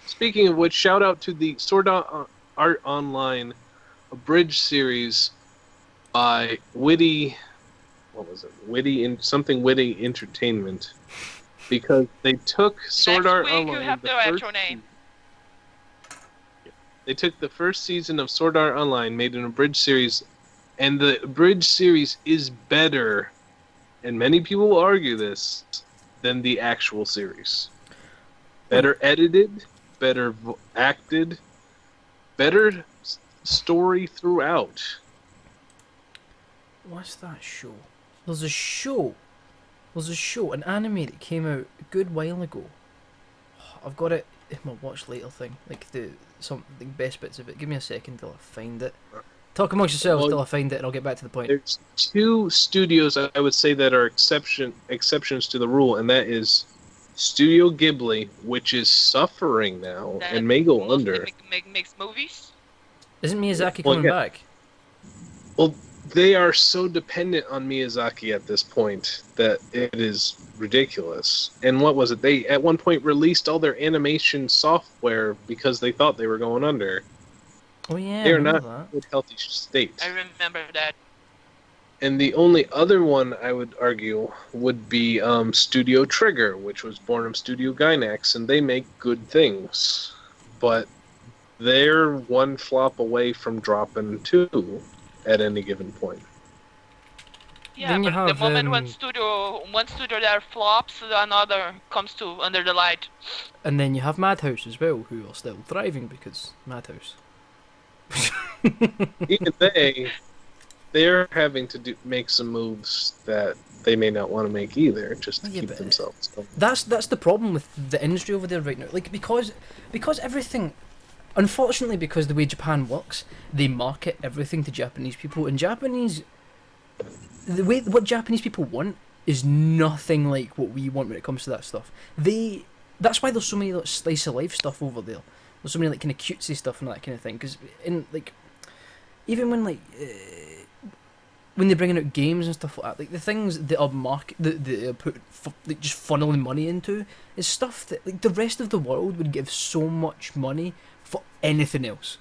Speaking of which, shout out to the Sword Art Online abridged series by Witty. What was it? Witty Entertainment, because they took Sword Next Art week Online. you have to add your name. They took the first season of Sword Art Online, made an abridged series, and the abridged series is better, and many people will argue this, than the actual series. Better edited, better acted, better story throughout. What's that show? There's a show. An anime that came out a good while ago. I've got it in my watch later thing, like the best bits of it. Give me a second till I find it. Talk amongst yourselves till I find it, and I'll get back to the point. There's 2 studios I would say that are exceptions to the rule, and that is Studio Ghibli, which is suffering now That and may go mostly under. makes movies. Isn't Miyazaki Well, coming yeah. back? Well, they are so dependent on Miyazaki at this point that it is ridiculous. And what was it? They at one point released all their animation software because they thought they were going under. Oh yeah, They I are remember not in a that. good, healthy state. I remember that. And the only other one I would argue would be Studio Trigger, which was born of Studio Gainax, and they make good things. But they're one flop away from dropping 2 at any given point. Yeah, Then you but the have, moment one studio that flops, another comes to under the light. And then you have Madhouse as well, who are still thriving because Madhouse. Even they're having to make some moves that they may not want to make either, just to keep themselves going. That's the problem with the industry over there right now. Like because everything, unfortunately, because the way Japan works, they market everything to Japanese people, and what Japanese people want is nothing like what we want when it comes to that stuff. That's why there's so many like, slice of life stuff over there. There's so many like kind of cutesy stuff and that kind of thing. Because in like, even when like. When they're bringing out games and stuff like that, like the things that are that are put like just funneling money into is stuff that like the rest of the world would give so much money for anything else,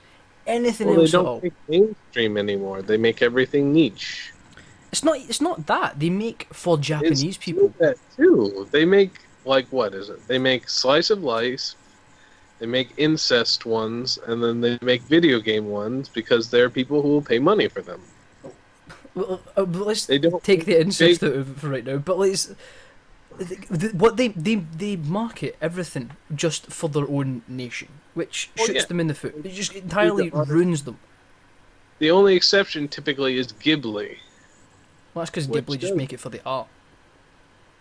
anything else They at don't all. make mainstream anymore. They make everything niche. It's not that they make for Japanese people. That too. They make like what is it? They make slice of life. They make incest ones, and then they make video game ones because there are people who will pay money for them. Well, but let's They don't take the incest they- out of it for right now. But what they market everything just for their own nation, which shoots them in the foot. It just entirely ruins them. The only exception typically is Ghibli. Well, that's because Which Ghibli just does. make it for the art.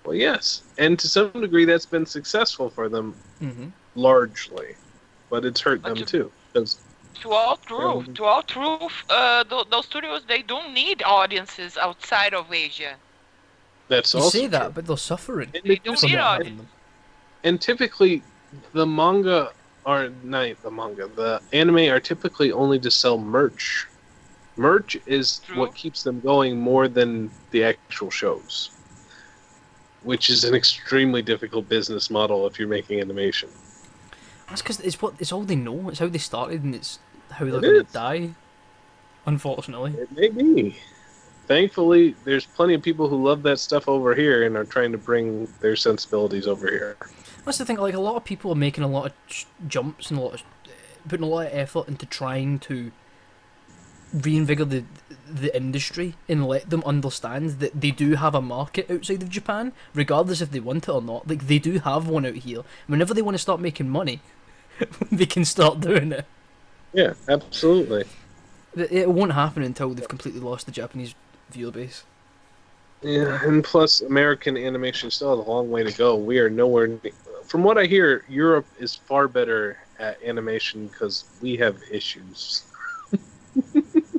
Well, yes, and to some degree that's been successful for them Mm-hmm. largely, but it's hurt But them too. 'Cause To all truth, those studios, they don't need audiences outside of Asia. that's You also say that, true. but they're suffering. And They do don't for need not audience. having them. And typically, the manga are not the manga. The anime are typically only to sell merch. Merch is True. what keeps them going more than the actual shows, which is an extremely difficult business model if you're making animation. That's because it's all they know. It's how they started, and it's how they're It going is. to die. Unfortunately. It may be. Thankfully, there's plenty of people who love that stuff over here and are trying to bring their sensibilities over here. That's the thing. Like a lot of people are making a lot of jumps and putting a lot of effort into trying to reinvigorate the industry and let them understand that they do have a market outside of Japan, regardless if they want it or not. Like they do have one out here. Whenever they want to start making money, they can start doing it. Yeah, absolutely. It won't happen until they've completely lost the Japanese viewer base. Yeah, and plus, American animation still has a long way to go. We are nowhere. From what I hear, Europe is far better at animation because we have issues.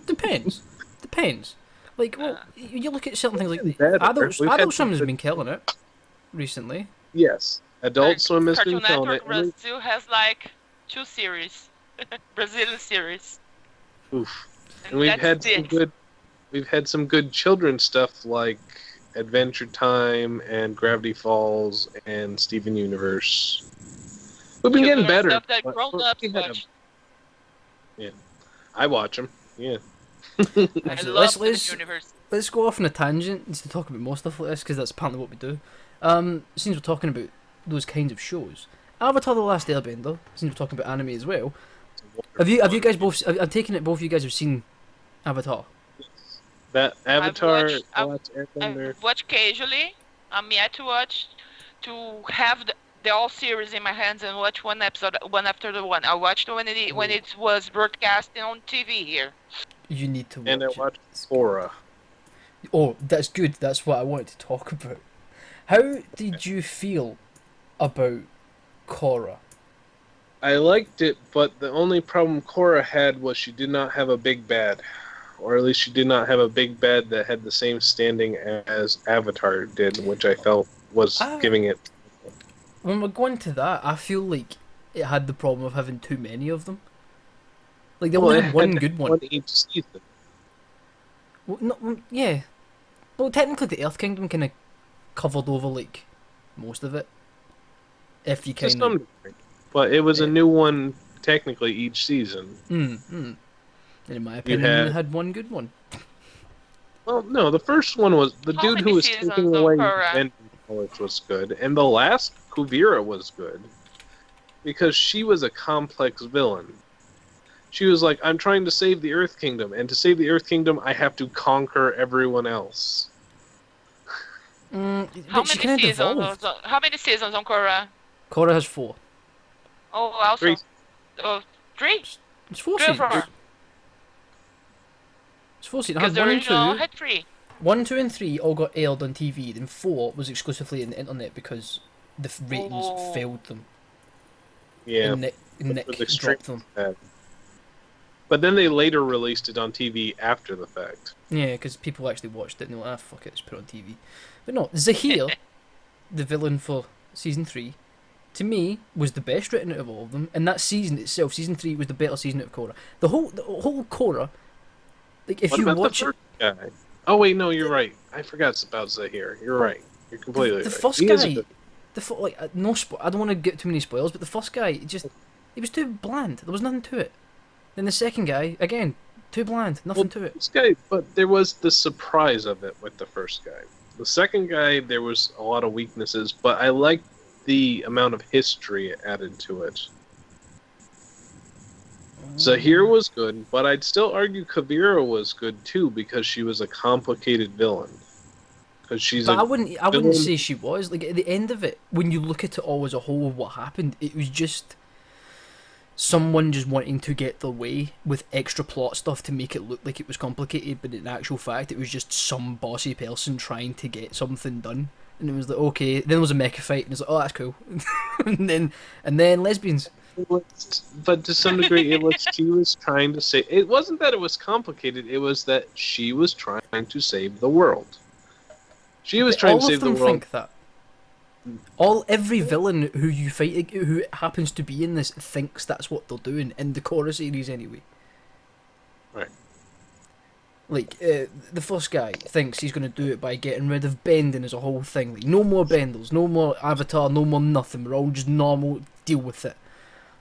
Depends. Depends. Like, well, you look at certain things like Better. We've had Adult some Swim has good. been killing it recently. Yes, Adult Like Swim has been Cartoon killing Network it. Brazil has like 2 series, Brazilian series, Oof. and And we've that's had some it. good. We've had some good children's stuff like Adventure Time and Gravity Falls and Steven Universe. We've been getting Children better. stuff that but grown-ups we had a- watch. I watch them. Yeah. I Actually, love Steven let's Universe. let's go off on a tangent to talk about more stuff like this because that's partly what we do. Since we're talking about those kinds of shows, Avatar: The Last Airbender. Since we're talking about anime as well, have you guys both? I'm taking it both of you guys have seen Avatar. That Avatar, The I've- Last Airbender. I've watched occasionally. I'm yet to watch, to have the all series in my hands and watch one episode, one after the one. I watched when it was broadcasting on TV here. You need to watch And I it. watched Sora. Oh, that's good. That's what I wanted to talk about. How did you feel about Korra? I liked it, but the only problem Korra had was she did not have a big bad. Or at least she did not have a big bad that had the same standing as Avatar did, which I felt was giving it. When we're going to that, I feel like it had the problem of having too many of them. Like they only it had one had good one. One each season. Well, no, yeah. Well, technically, the Earth Kingdom kind of covered over like most of it. If you To kind some of. degree. But it was Yeah. a new one technically each season. And in my opinion, it had one good one. Well, no, the first one was the How dude many who was seasons taking of away Korra? Bending powers was good, and the last Kuvira was good because she was a complex villain. She was like, "I'm trying to save the Earth Kingdom, and to save the Earth Kingdom, I have to conquer everyone else." But How she many kind of seasons? devolved. How many seasons on Korra? Korra has 4. Oh, also, 3. oh, 3. It's 4 3 or seasons. 4. It's 4 seasons. I Because had the 1 and original 2. had 3. 1, 2, and 3 all got aired on TV. Then 4 was exclusively on the internet because the ratings Oh. failed them. Yeah, And Nick was extreme. dropped them. bad. But then they later released it on TV after the fact. Yeah, because people actually watched it and they were like, fuck it, let's put it on TV. But no, Zahir, the villain for season 3, to me, was the best written out of all of them. And that season itself, season 3, was the better season out of Korra. The whole Korra, like, if What you about watch the it. first guy? Oh wait, no, you're right. I forgot about Zahir. You're right. You're completely The right. first He is a guy, good- no I don't want to get too many spoilers, but the first guy, he was too bland. There was nothing to it. Then the second guy, again, too bland, nothing to it. This guy, but there was the surprise of it with the first guy. The second guy, there was a lot of weaknesses, but I liked the amount of history it added to it. Zahir was good, but I'd still argue Kavira was good too because she was a complicated villain. Because she's But a I wouldn't villain. say she was. Like, at the end of it, when you look at it all as a whole, what happened, it was just someone just wanting to get their way with extra plot stuff to make it look like it was complicated, but in actual fact, it was just some bossy person trying to get something done. And it was like, okay, then there was a mecha fight, and it's like, oh, that's cool. and then lesbians. But to some degree, it was she was trying to say. It wasn't that it was complicated. It was that she was trying to save the world. She was trying All to of save the them world. think that. Every villain who you fight, who happens to be in this, thinks that's what they're doing in the Korra series anyway. Right. Like, the first guy thinks he's going to do it by getting rid of bending as a whole thing. Like, no more benders, no more Avatar, no more nothing. We're all just normal, deal with it.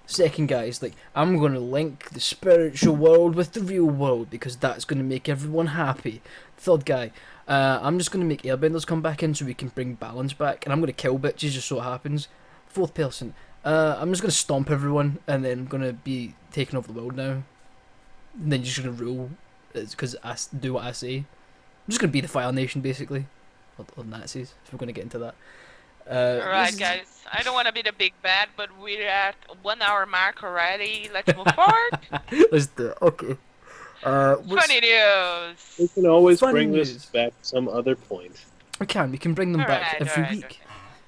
Second guy is like, I'm going to link the spiritual world with the real world because that's going to make everyone happy. Third guy, I'm just going to make airbenders come back in so we can bring balance back, and I'm going to kill bitches just so it happens. Fourth person, I'm just going to stomp everyone, and then I'm going to be taking over the world now. And then you're just going to rule, because I do what I say. I'm just going to be the Fire Nation, basically. Or Nazis, if we're going to get into that. Alright, guys. I don't want to be the big bad, but we're at 1 hour mark already. Let's move forward. Let's do it. Okay. Funny news. We can always Funny bring news. this back some other point. We can bring them back Alright, every alright, week. okay.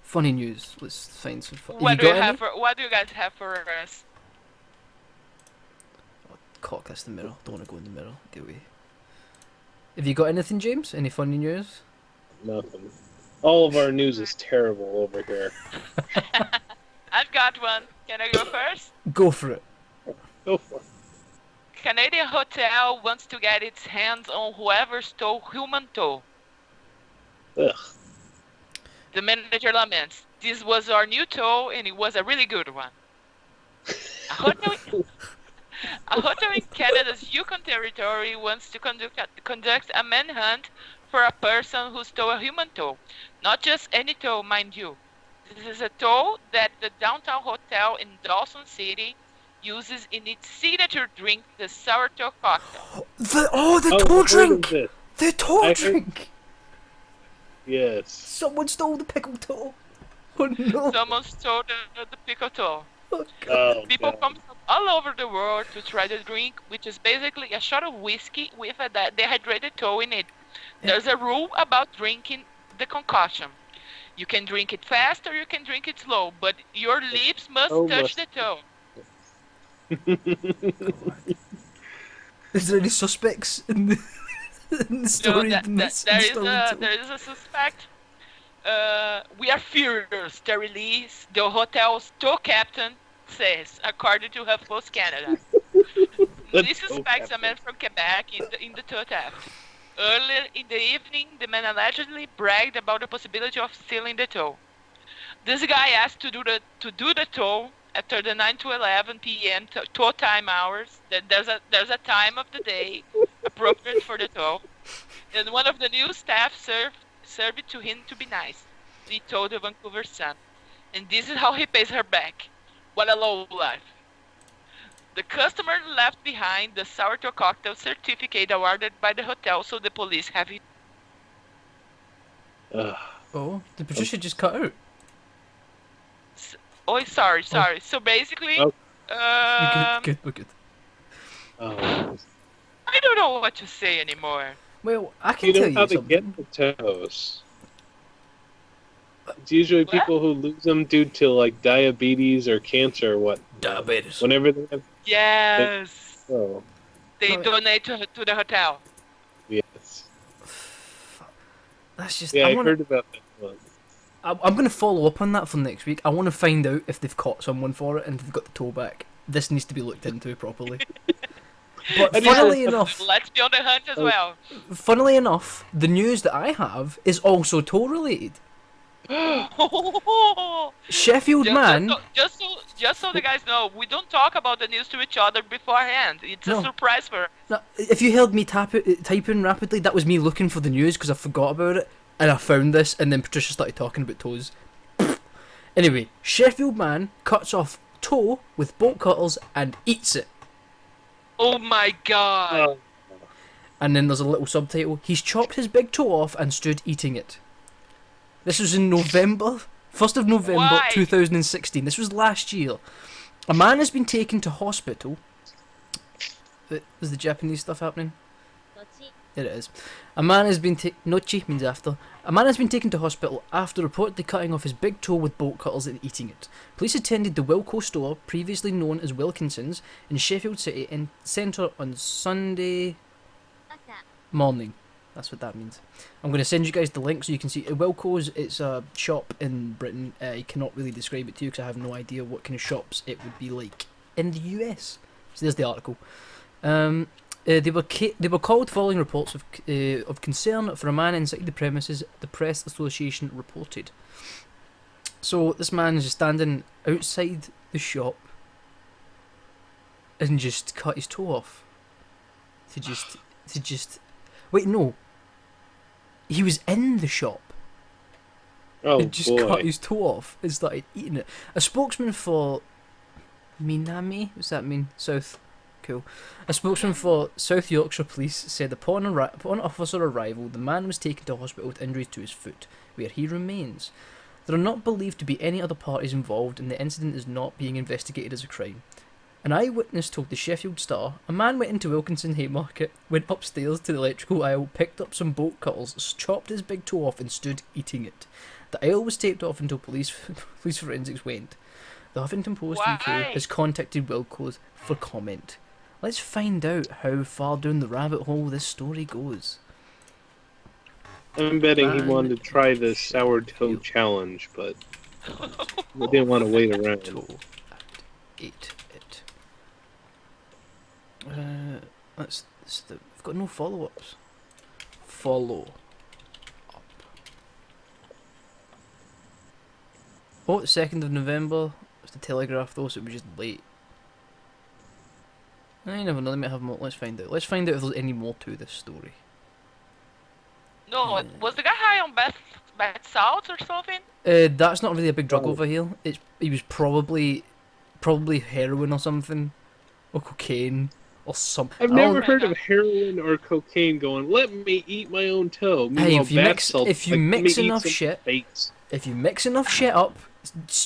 Funny news. Let's find some. What do you have for? What do you guys have for us? Cock, that's the mirror. Don't want to go in the mirror. Get away. Have you got anything, James? Any funny news? Nothing. All of our news is terrible over here. I've got one. Can I go first? Go for it. Go for it. Canadian hotel wants to get its hands on whoever stole human toe. Ugh. The manager laments. This was our new toe, and it was a really good one. A hotel in Canada's Yukon Territory wants to conduct a manhunt for a person who stole a human toe. Not just any toe, mind you. This is a toe that the downtown hotel in Dawson City uses in its signature drink, the sourdough cocktail. The toe I've heard drink! of this. The toe I heard- drink! Yes. Someone stole the pickle toe! Oh no! Someone stole the pickle toe. Oh, God. Oh, People God. come from all over the world to try the drink, which is basically a shot of whiskey with a dehydrated toe in it. There's a rule about drinking the concoction. You can drink it fast or you can drink it slow, but your lips must touch the toe. Is there any suspects in the story? There is a suspect. We are furious, Terry Lee, the hotel's tow captain, says, according to HuffPost Canada. This suspects a man from Quebec in the tow theft. Earlier in the evening, the man allegedly bragged about the possibility of stealing the tow. This guy asked to do the tow after the 9 to 11 p.m. tow time hours. There's a time of the day appropriate for the tow, and one of the new staff served it to him to be nice, he told the Vancouver Sun. And this is how he pays her back. What a low life. The customer left behind the sourdough cocktail certificate awarded by the hotel, so the police have it. Oh, did Patricia just cut out? Oh, sorry. So basically, Oh. We're good. Oh. I don't know what to say anymore. Well, I can You tell know you how to something. get the toes. It's usually What? people who lose them due to like diabetes or cancer or what. Diabetes. Whenever they have Yes. oh, They No, donate to the hotel. yes. That's just. Yeah, I wanna, heard about that one. I'm going to follow up on that for next week. I want to find out if they've caught someone for it and they've got the toe back. This needs to be looked into properly. But I just- funnily enough, Let's be on the hunt as well. the news that I have is also toe related. Sheffield man. Just so the guys know, we don't talk about the news to each other beforehand. It's No. a surprise for us. Now, if you heard me typing rapidly, that was me looking for the news because I forgot about it, and I found this, and then Patricia started talking about toes. Anyway, Sheffield man cuts off toe with bolt cutters and eats it. Oh my god. Oh, And then there's a little subtitle: he's chopped his big toe off and stood eating it. This was in November, 1st of November Why? 2016. This was last year. A man has been taken to hospital. Is the Japanese stuff happening? It is. A man has been Nochi means after. A man has been taken to hospital after reportedly cutting off his big toe with bolt cutters and eating it. Police attended the Wilco store, previously known as Wilkinson's, in Sheffield City Centre on Sunday morning. That's what that means. I'm going to send you guys the link so you can see. Wilco's, it's a shop in Britain. I cannot really describe it to you because I have no idea what kind of shops it would be like in the US. So there's the article. They were called following reports of concern for a man inside the premises, the Press Association reported. So this man is just standing outside the shop and just cut his toe off. To just wait, no. He was in the shop. oh He just boy. cut his toe off and started eating it. A spokesman for Minami, what's that mean? South. Cool. A spokesman for South Yorkshire Police said upon officer arrival, the man was taken to hospital with injuries to his foot, where he remains. There are not believed to be any other parties involved, and the incident is not being investigated as a crime. An eyewitness told the Sheffield Star a man went into Wilkinson Haymarket, went upstairs to the electrical aisle, picked up some bolt cutters, chopped his big toe off and stood eating it. The aisle was taped off until police forensics went. The Huffington Post UK has contacted Wilco's for comment. Let's find out how far down the rabbit hole this story goes. I'm betting he wanted to try the sourdough challenge, but we didn't want to wait around. Eat it. We've got no follow-ups. Follow up. Oh, the 2nd of November. It's the Telegraph though, so it was just late. I never know. Let me have more. Let's find out. Let's find out if there's any more to this story. No, was the guy high on bath salts or something? That's not really a big drug over here. He was probably heroin or something, or cocaine or something. I've never heard of heroin or cocaine going, let me eat my own toe. Hey, if you mix enough shit up,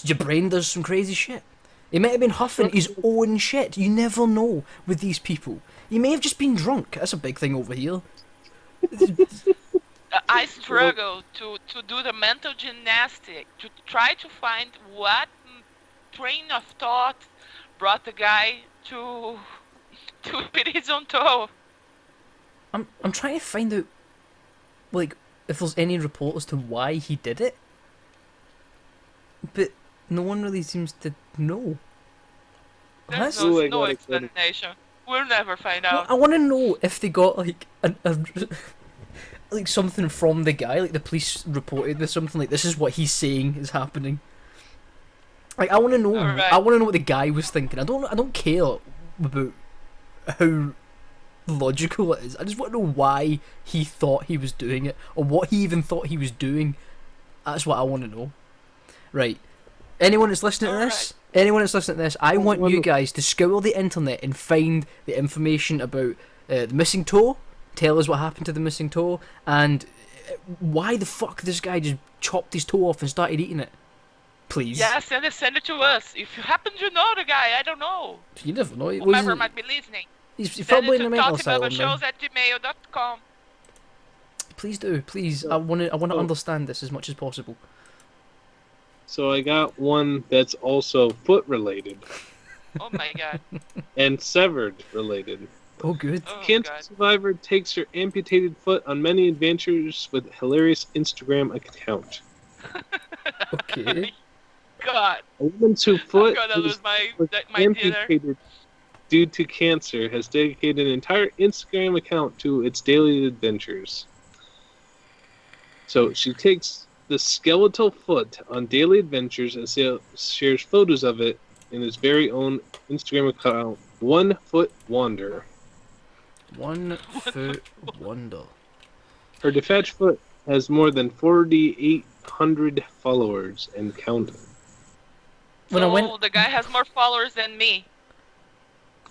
your brain does some crazy shit. He might have been huffing his own shit. You never know with these people. He may have just been drunk. That's a big thing over here. I struggle to do the mental gymnastic, to try to find what train of thought brought the guy to eat his own toe. I'm trying to find out, like, if there's any report as to why he did it. But no one really seems to know. There's no explanation. We'll never find out. I want to know if they got like like something from the guy, like the police reported this, something like this is what he's saying is happening. Like I want to know. Right. I want to know what the guy was thinking. I don't care about how logical it is. I just want to know why he thought he was doing it, or what he even thought he was doing. That's what I want to know. Right. Anyone that's listening to this, I want you guys to scour the internet and find the information about the missing toe. Tell us what happened to the missing toe, and why the fuck this guy just chopped his toe off and started eating it. Please. Yeah, send it to us. If you happen to know the guy, I don't know. You never know. Whoever might be listening. He's probably in a mental asylum. shows@gmail.com. Please do, please. I want to understand this as much as possible. So I got one that's also foot related. Oh my god. And severed related. Oh good. Cancer survivor takes her amputated foot on many adventures with hilarious Instagram account. Okay. God. A woman's foot was amputated due to cancer has dedicated an entire Instagram account to its daily adventures. So she takes the skeletal foot on daily adventures and shares photos of it in his very own Instagram account, 1 Foot Wander. 1 Foot Wonder. Her detached foot has more than 4,800 followers and counting. The guy has more followers than me.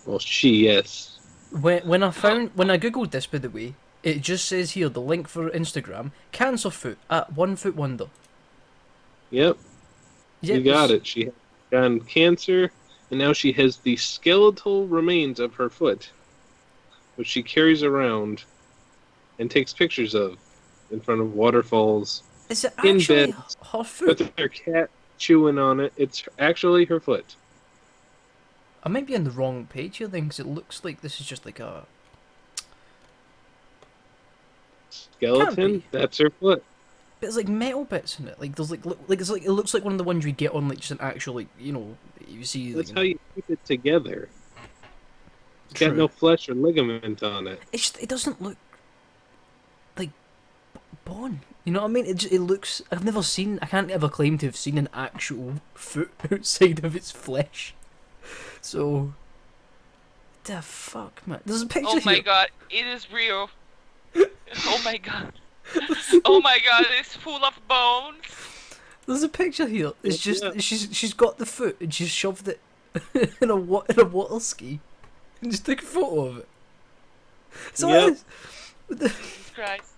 Well, yes. When I googled this, by the way, it just says here the link for Instagram: cancer foot at 1 Foot Wonder. Yep. You got it. She had gotten cancer, and now she has the skeletal remains of her foot, which she carries around and takes pictures of in front of waterfalls. Is it actually her foot? With her cat chewing on it. It's actually her foot. I might be on the wrong page here then, because it looks like this is just like a skeleton. That's her foot. But there's like metal bits in it. Like there's it looks like one of the ones you get on like just an actual you see. That's how you keep it together. It's got no flesh or ligament on it. It doesn't look like bone. You know what I mean? It looks. I can't ever claim to have seen an actual foot outside of its flesh. So, the fuck, man? There's a picture. Oh my god, it is real. Oh my god. Oh my god, it's full of bones. There's a picture here. It's just she's got the foot and she's shoved it in a water ski and just took a photo of it. So Jesus Christ.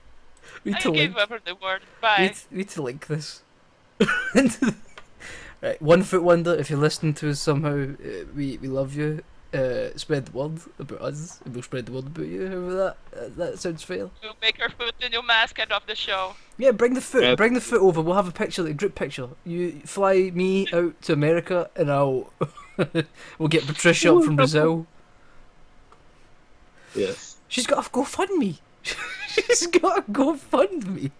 I gave up on the word. Bye. We need to link this. Right, 1 Foot Wonder. If you're listening to us somehow, we love you. spread the word about us, and we'll spread the word about you. However that sounds fair. We'll make her foot the new mascot of the show. Yeah, bring the foot. Yeah. Bring the foot over. We'll have a picture, a group picture. You fly me out to America, and I'll. We'll get Patricia up from Brazil. Yes. She's got a GoFundMe. She's got a GoFundMe.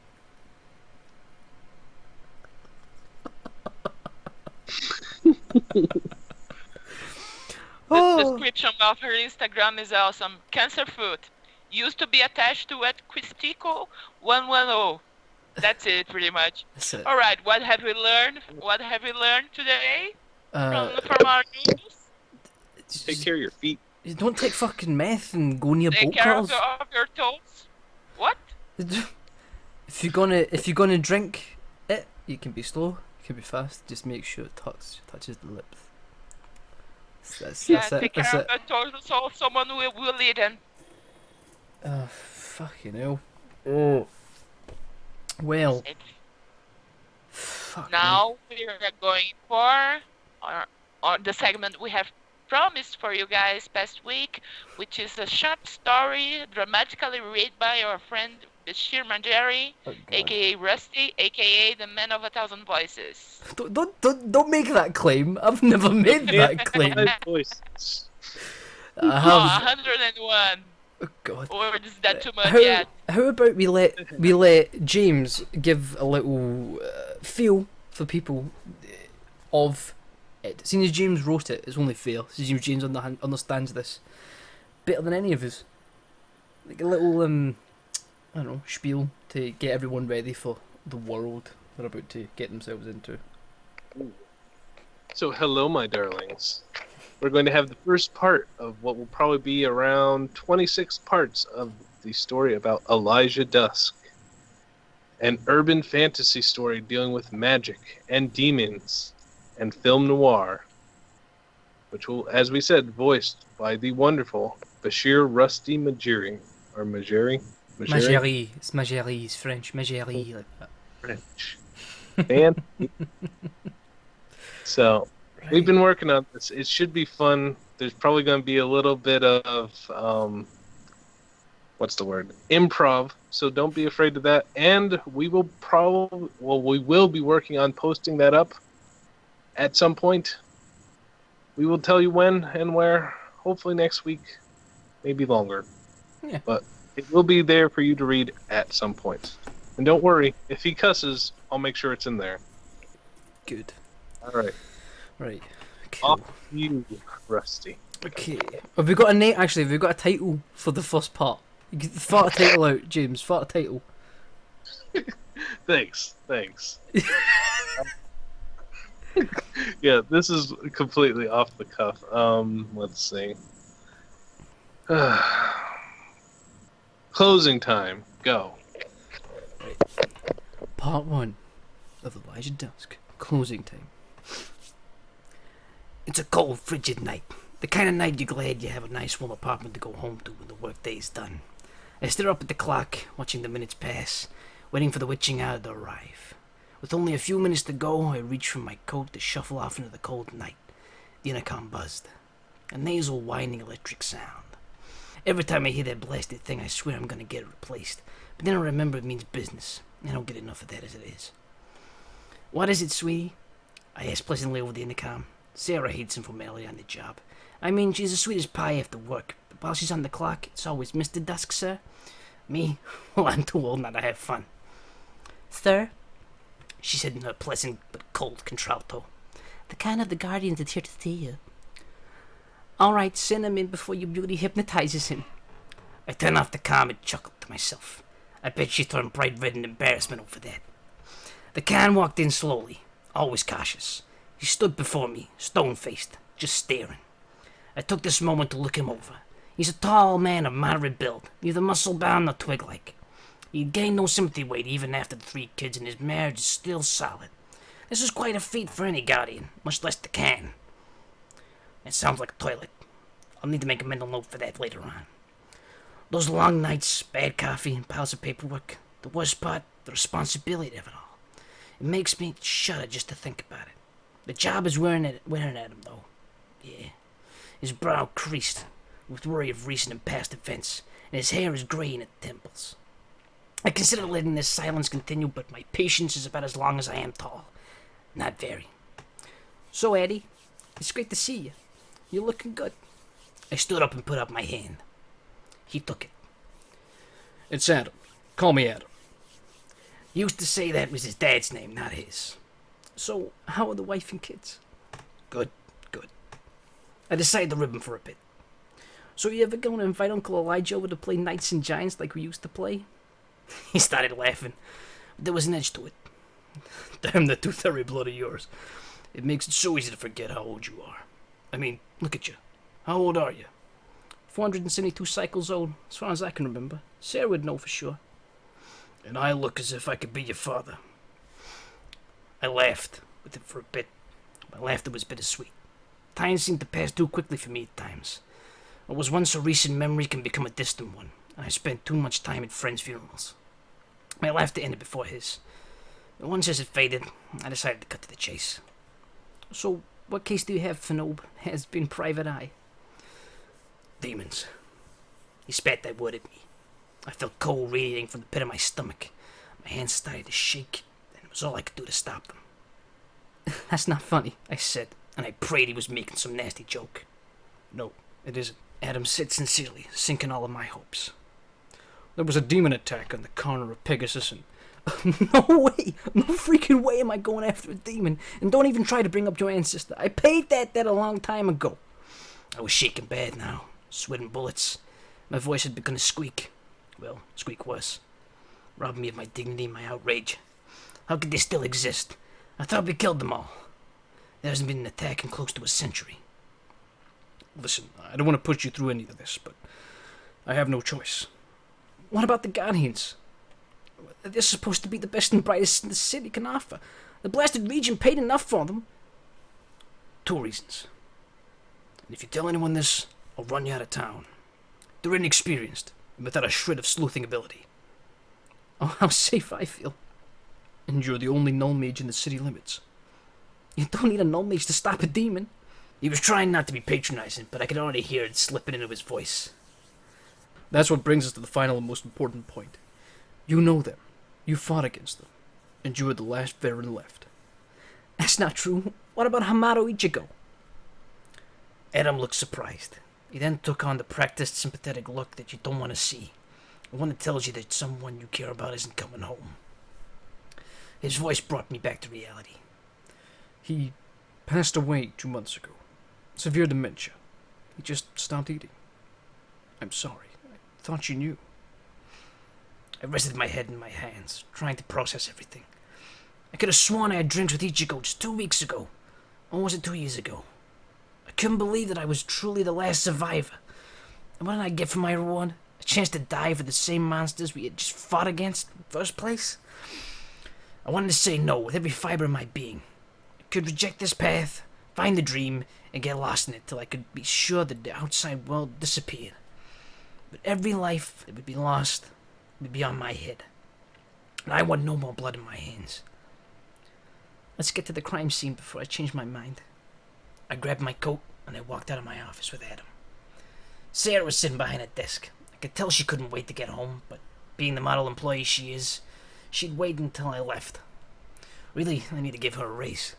The description of her Instagram is awesome. Cancer food. Used to be attached to at Quistico 110. That's it, pretty much. That's it. All right, what have we learned? What have we learned today from our news? Take care of your feet. You don't take fucking meth and go near Take boat care cars. of your toes. What? If you're gonna drink it, you can be slow, you can be fast. Just make sure it touches the lips. That's Yeah, it. take That's care it. of your toes so someone will eat them. Oh fucking hell. Oh. Well. Fuck me. Now we are going for the segment we have promised for you guys past week, which is a short story dramatically read by our friend Bechir Manjari, Oh, God. aka Rusty, aka the Man of 1,000 Voices. Don't make that claim. I've never made that claim. Five voices. I have. 101. Oh, God. Or is that too much How, yet? how about we let James give a little feel for people of it. Seeing as James wrote it, it's only fair. Seeing as James understands this better than any of us. Like a little I don't know, spiel to get everyone ready for the world they're about to get themselves into. So, hello, my darlings. We're going to have the first part of what will probably be around 26 parts of the story about Elijah Dusk, an urban fantasy story dealing with magic and demons and film noir, which will, as we said, voiced by the wonderful Bechir Rusty Majiri, or Majiri? Magerie. It's Magerie. It's French. Magerie. Like that. French. And so, we've been working on this. It should be fun. There's probably going to be a little bit of, what's the word? Improv. So don't be afraid of that. And we will we will be working on posting that up at some point. We will tell you when and where. Hopefully next week. Maybe longer. Yeah. But it will be there for you to read at some point. And don't worry, if he cusses, I'll make sure it's in there. Good. All right. Right. Off Cool. you, Rusty. Okay. Have we got a name? Actually, have we got a title for the first part? You can fart a title out, James. Fart a title. Thanks. Yeah, this is completely off the cuff. Let's see. Closing time. Go. Part 1 of Elijah Dusk. Closing time. It's a cold, frigid night. The kind of night you're glad you have a nice warm apartment to go home to when the workday's done. I stare up at the clock, watching the minutes pass, waiting for the witching hour to arrive. With only a few minutes to go, I reach for my coat to shuffle off into the cold night. The intercom buzzed. A nasal, whining electric sound. Every time I hear that blasted thing, I swear I'm gonna get it replaced. But then I remember it means business. I don't get enough of that as it is. What is it, sweetie? I asked pleasantly over the intercom. Sarah hates informality on the job. I mean, she's as sweet as pie after work, but while she's on the clock, it's always Mr. Dusk, sir. Me? Well, I'm too old now to have fun. Sir? She said in her pleasant but cold contralto. The kind of the Guardians that's here to see you. All right, send him in before your beauty hypnotizes him. I turned off the comm and chuckled to myself. I bet she turned bright red in embarrassment over that. The can walked in slowly, always cautious. He stood before me, stone-faced, just staring. I took this moment to look him over. He's a tall man of moderate build, neither muscle-bound nor twig-like. He'd gained no sympathy weight even after the 3 kids, and his marriage is still solid. This is quite a feat for any guardian, much less the can. It sounds like a toilet. I'll need to make a mental note for that later on. Those long nights, bad coffee, and piles of paperwork. The worst part, the responsibility of it all. It makes me shudder just to think about it. The job is wearing at him, though. Yeah. his brow creased with worry of recent and past events, and his hair is graying at the temples. I consider letting this silence continue, but my patience is about as long as I am tall. Not very. So, Eddie, it's great to see you. You're looking good. I stood up and put up my hand. He took it. It's Adam. Call me Adam. He used to say that was his dad's name, not his. So, how are the wife and kids? Good. I decided to rib him for a bit. So you ever going to invite Uncle Elijah over to play Knights and Giants like we used to play? He started laughing. There was an edge to it. Damn the tooth-hairy blood of yours. It makes it so easy to forget how old you are. I mean, look at you. How old are you? 472 cycles old, as far as I can remember. Sarah would know for sure. And I look as if I could be your father. I laughed with him for a bit. My laughter was bittersweet. Time seemed to pass too quickly for me at times. What was once a recent memory can become a distant one, and I spent too much time at friends' funerals. My laughter ended before his. And once as it faded, I decided to cut to the chase. So, what case do you have, Finob? Has been Private Eye. Demons. He spat that word at me. I felt cold radiating from the pit of my stomach. My hands started to shake, and it was all I could do to stop them. That's not funny, I said, and I prayed he was making some nasty joke. No, it isn't. Adam said sincerely, sinking all of my hopes. There was a demon attack on the corner of Pegasus and... No way! No freaking way am I going after a demon. And don't even try to bring up your ancestor. I paid that debt a long time ago. I was shaking bad now, sweating bullets. My voice had begun to squeak. Well, squeak worse. Robbing me of my dignity and my outrage. How could they still exist? I thought we killed them all. There hasn't been an attack in close to a century. Listen, I don't want to put you through any of this, but I have no choice. What about the Guardians? They're supposed to be the best and brightest the city can offer. The blasted region paid enough for them. 2 reasons. And if you tell anyone this, I'll run you out of town. They're inexperienced, and without a shred of sleuthing ability. Oh, how safe I feel. And you're the only null mage in the city limits. You don't need a null mage to stop a demon. He was trying not to be patronizing, but I could already hear it slipping into his voice. That's what brings us to the final and most important point. You know them. You fought against them. And you were the last veteran left. That's not true. What about Hamato Ichigo? Adam looked surprised. He then took on the practiced, sympathetic look that you don't want to see. The one that tells you that someone you care about isn't coming home. His voice brought me back to reality. He passed away 2 months ago. Severe dementia. He just stopped eating. I'm sorry. I thought you knew. I rested my head in my hands, trying to process everything. I could have sworn I had drinks with Ichigo just 2 weeks ago. Or was it 2 years ago? I couldn't believe that I was truly the last survivor. And what did I get for my reward? A chance to die for the same monsters we had just fought against in the first place? I wanted to say no with every fiber of my being. I could reject this path, find the dream, and get lost in it till I could be sure that the outside world disappeared. But every life that would be lost would be on my head. And I want no more blood in my hands. Let's get to the crime scene before I change my mind. I grabbed my coat and I walked out of my office with Adam. Sarah was sitting behind a desk. I could tell she couldn't wait to get home, but being the model employee she is, she'd wait until I left. Really, I need to give her a raise.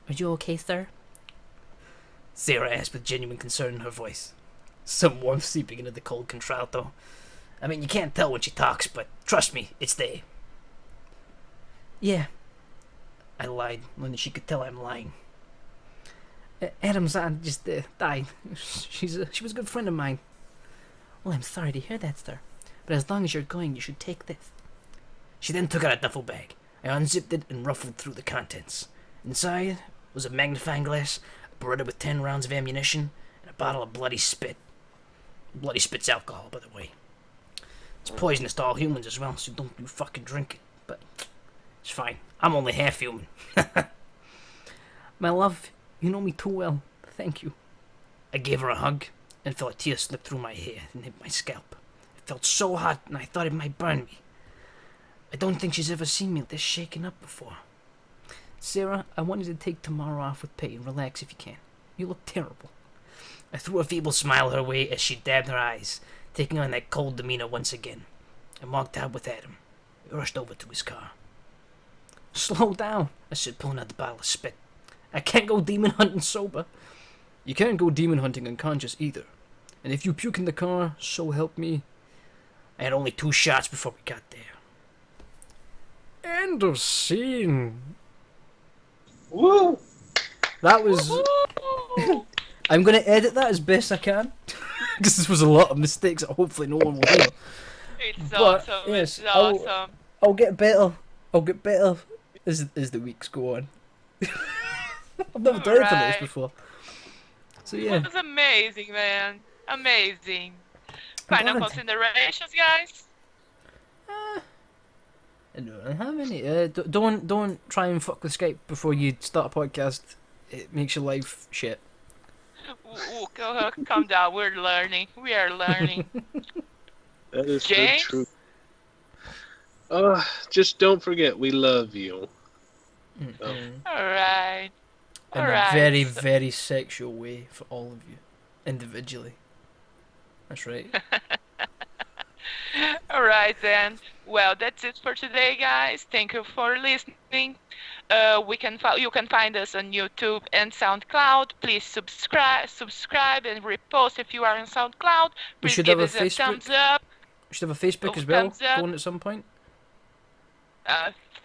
Are you okay, sir? Sarah asked with genuine concern in her voice. Some warmth seeping into the cold contralto. I mean, you can't tell when she talks, but trust me, it's there. Yeah. I lied, knowing that she could tell I'm lying. Adam's aunt just died. She was a good friend of mine. Well, I'm sorry to hear that, sir. But as long as you're going, you should take this. She then took out a duffel bag. I unzipped it and ruffled through the contents. Inside was a magnifying glass, a Beretta with 10 rounds of ammunition, and a bottle of bloody spit. Bloody spit's alcohol, by the way. It's poisonous to all humans as well, so don't you fucking drink it. But it's fine. I'm only half human. My love, you know me too well. Thank you. I gave her a hug and felt a tear slip through my hair and hit my scalp. It felt so hot and I thought it might burn me. I don't think she's ever seen me this shaken up before. Sarah, I want you to take tomorrow off with pay and relax if you can. You look terrible. I threw a feeble smile her way as she dabbed her eyes, taking on that cold demeanor once again, and walked out with Adam. We rushed over to his car. Slow down, I said, pulling out the bottle of spit. I can't go demon hunting sober. You can't go demon hunting unconscious either. And if you puke in the car, so help me. I had only 2 shots before we got there. End of scene. Woo! That was... Woo! I'm going to edit that as best I can. Because this was a lot of mistakes that hopefully no one will hear. It's But, awesome. yes, It's awesome. I'll get better. I'll get better as the weeks go on. I've never done anything like this before. So yeah. It was amazing, man. Amazing. Final glad. considerations, guys? I don't really have any. Don't try and fuck with Skype before you start a podcast. It makes your life shit. Calm down. We're learning. We are learning. That is the James? truth. Just don't forget, we love you. Oh. Alright. In a Alright. very, very sexual way for all of you, individually. That's right. Alright then. Well, that's it for today, guys. Thank you for listening. You can find us on YouTube and SoundCloud. Please subscribe and repost if you are on SoundCloud. We Please should give have a us a thumbs Facebook. up. We should have a Facebook Oh, as well, thumbs up. going at some point.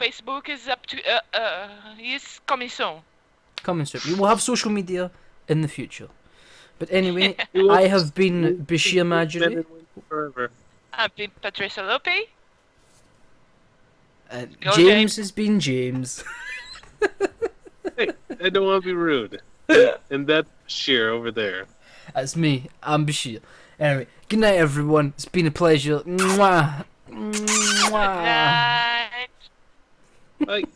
Facebook is up to is coming soon. Coming soon. We will have social media in the future. But anyway, We will- I have been Bechir Marjorie, Forever. I've been Patricia Lupe. and Go, James has been James. Hey, I don't want to be rude. And that's Sheer over there. That's me. I'm Bechir. Anyway, good night, everyone. It's been a pleasure. Mwah. Mwah. Night. Like,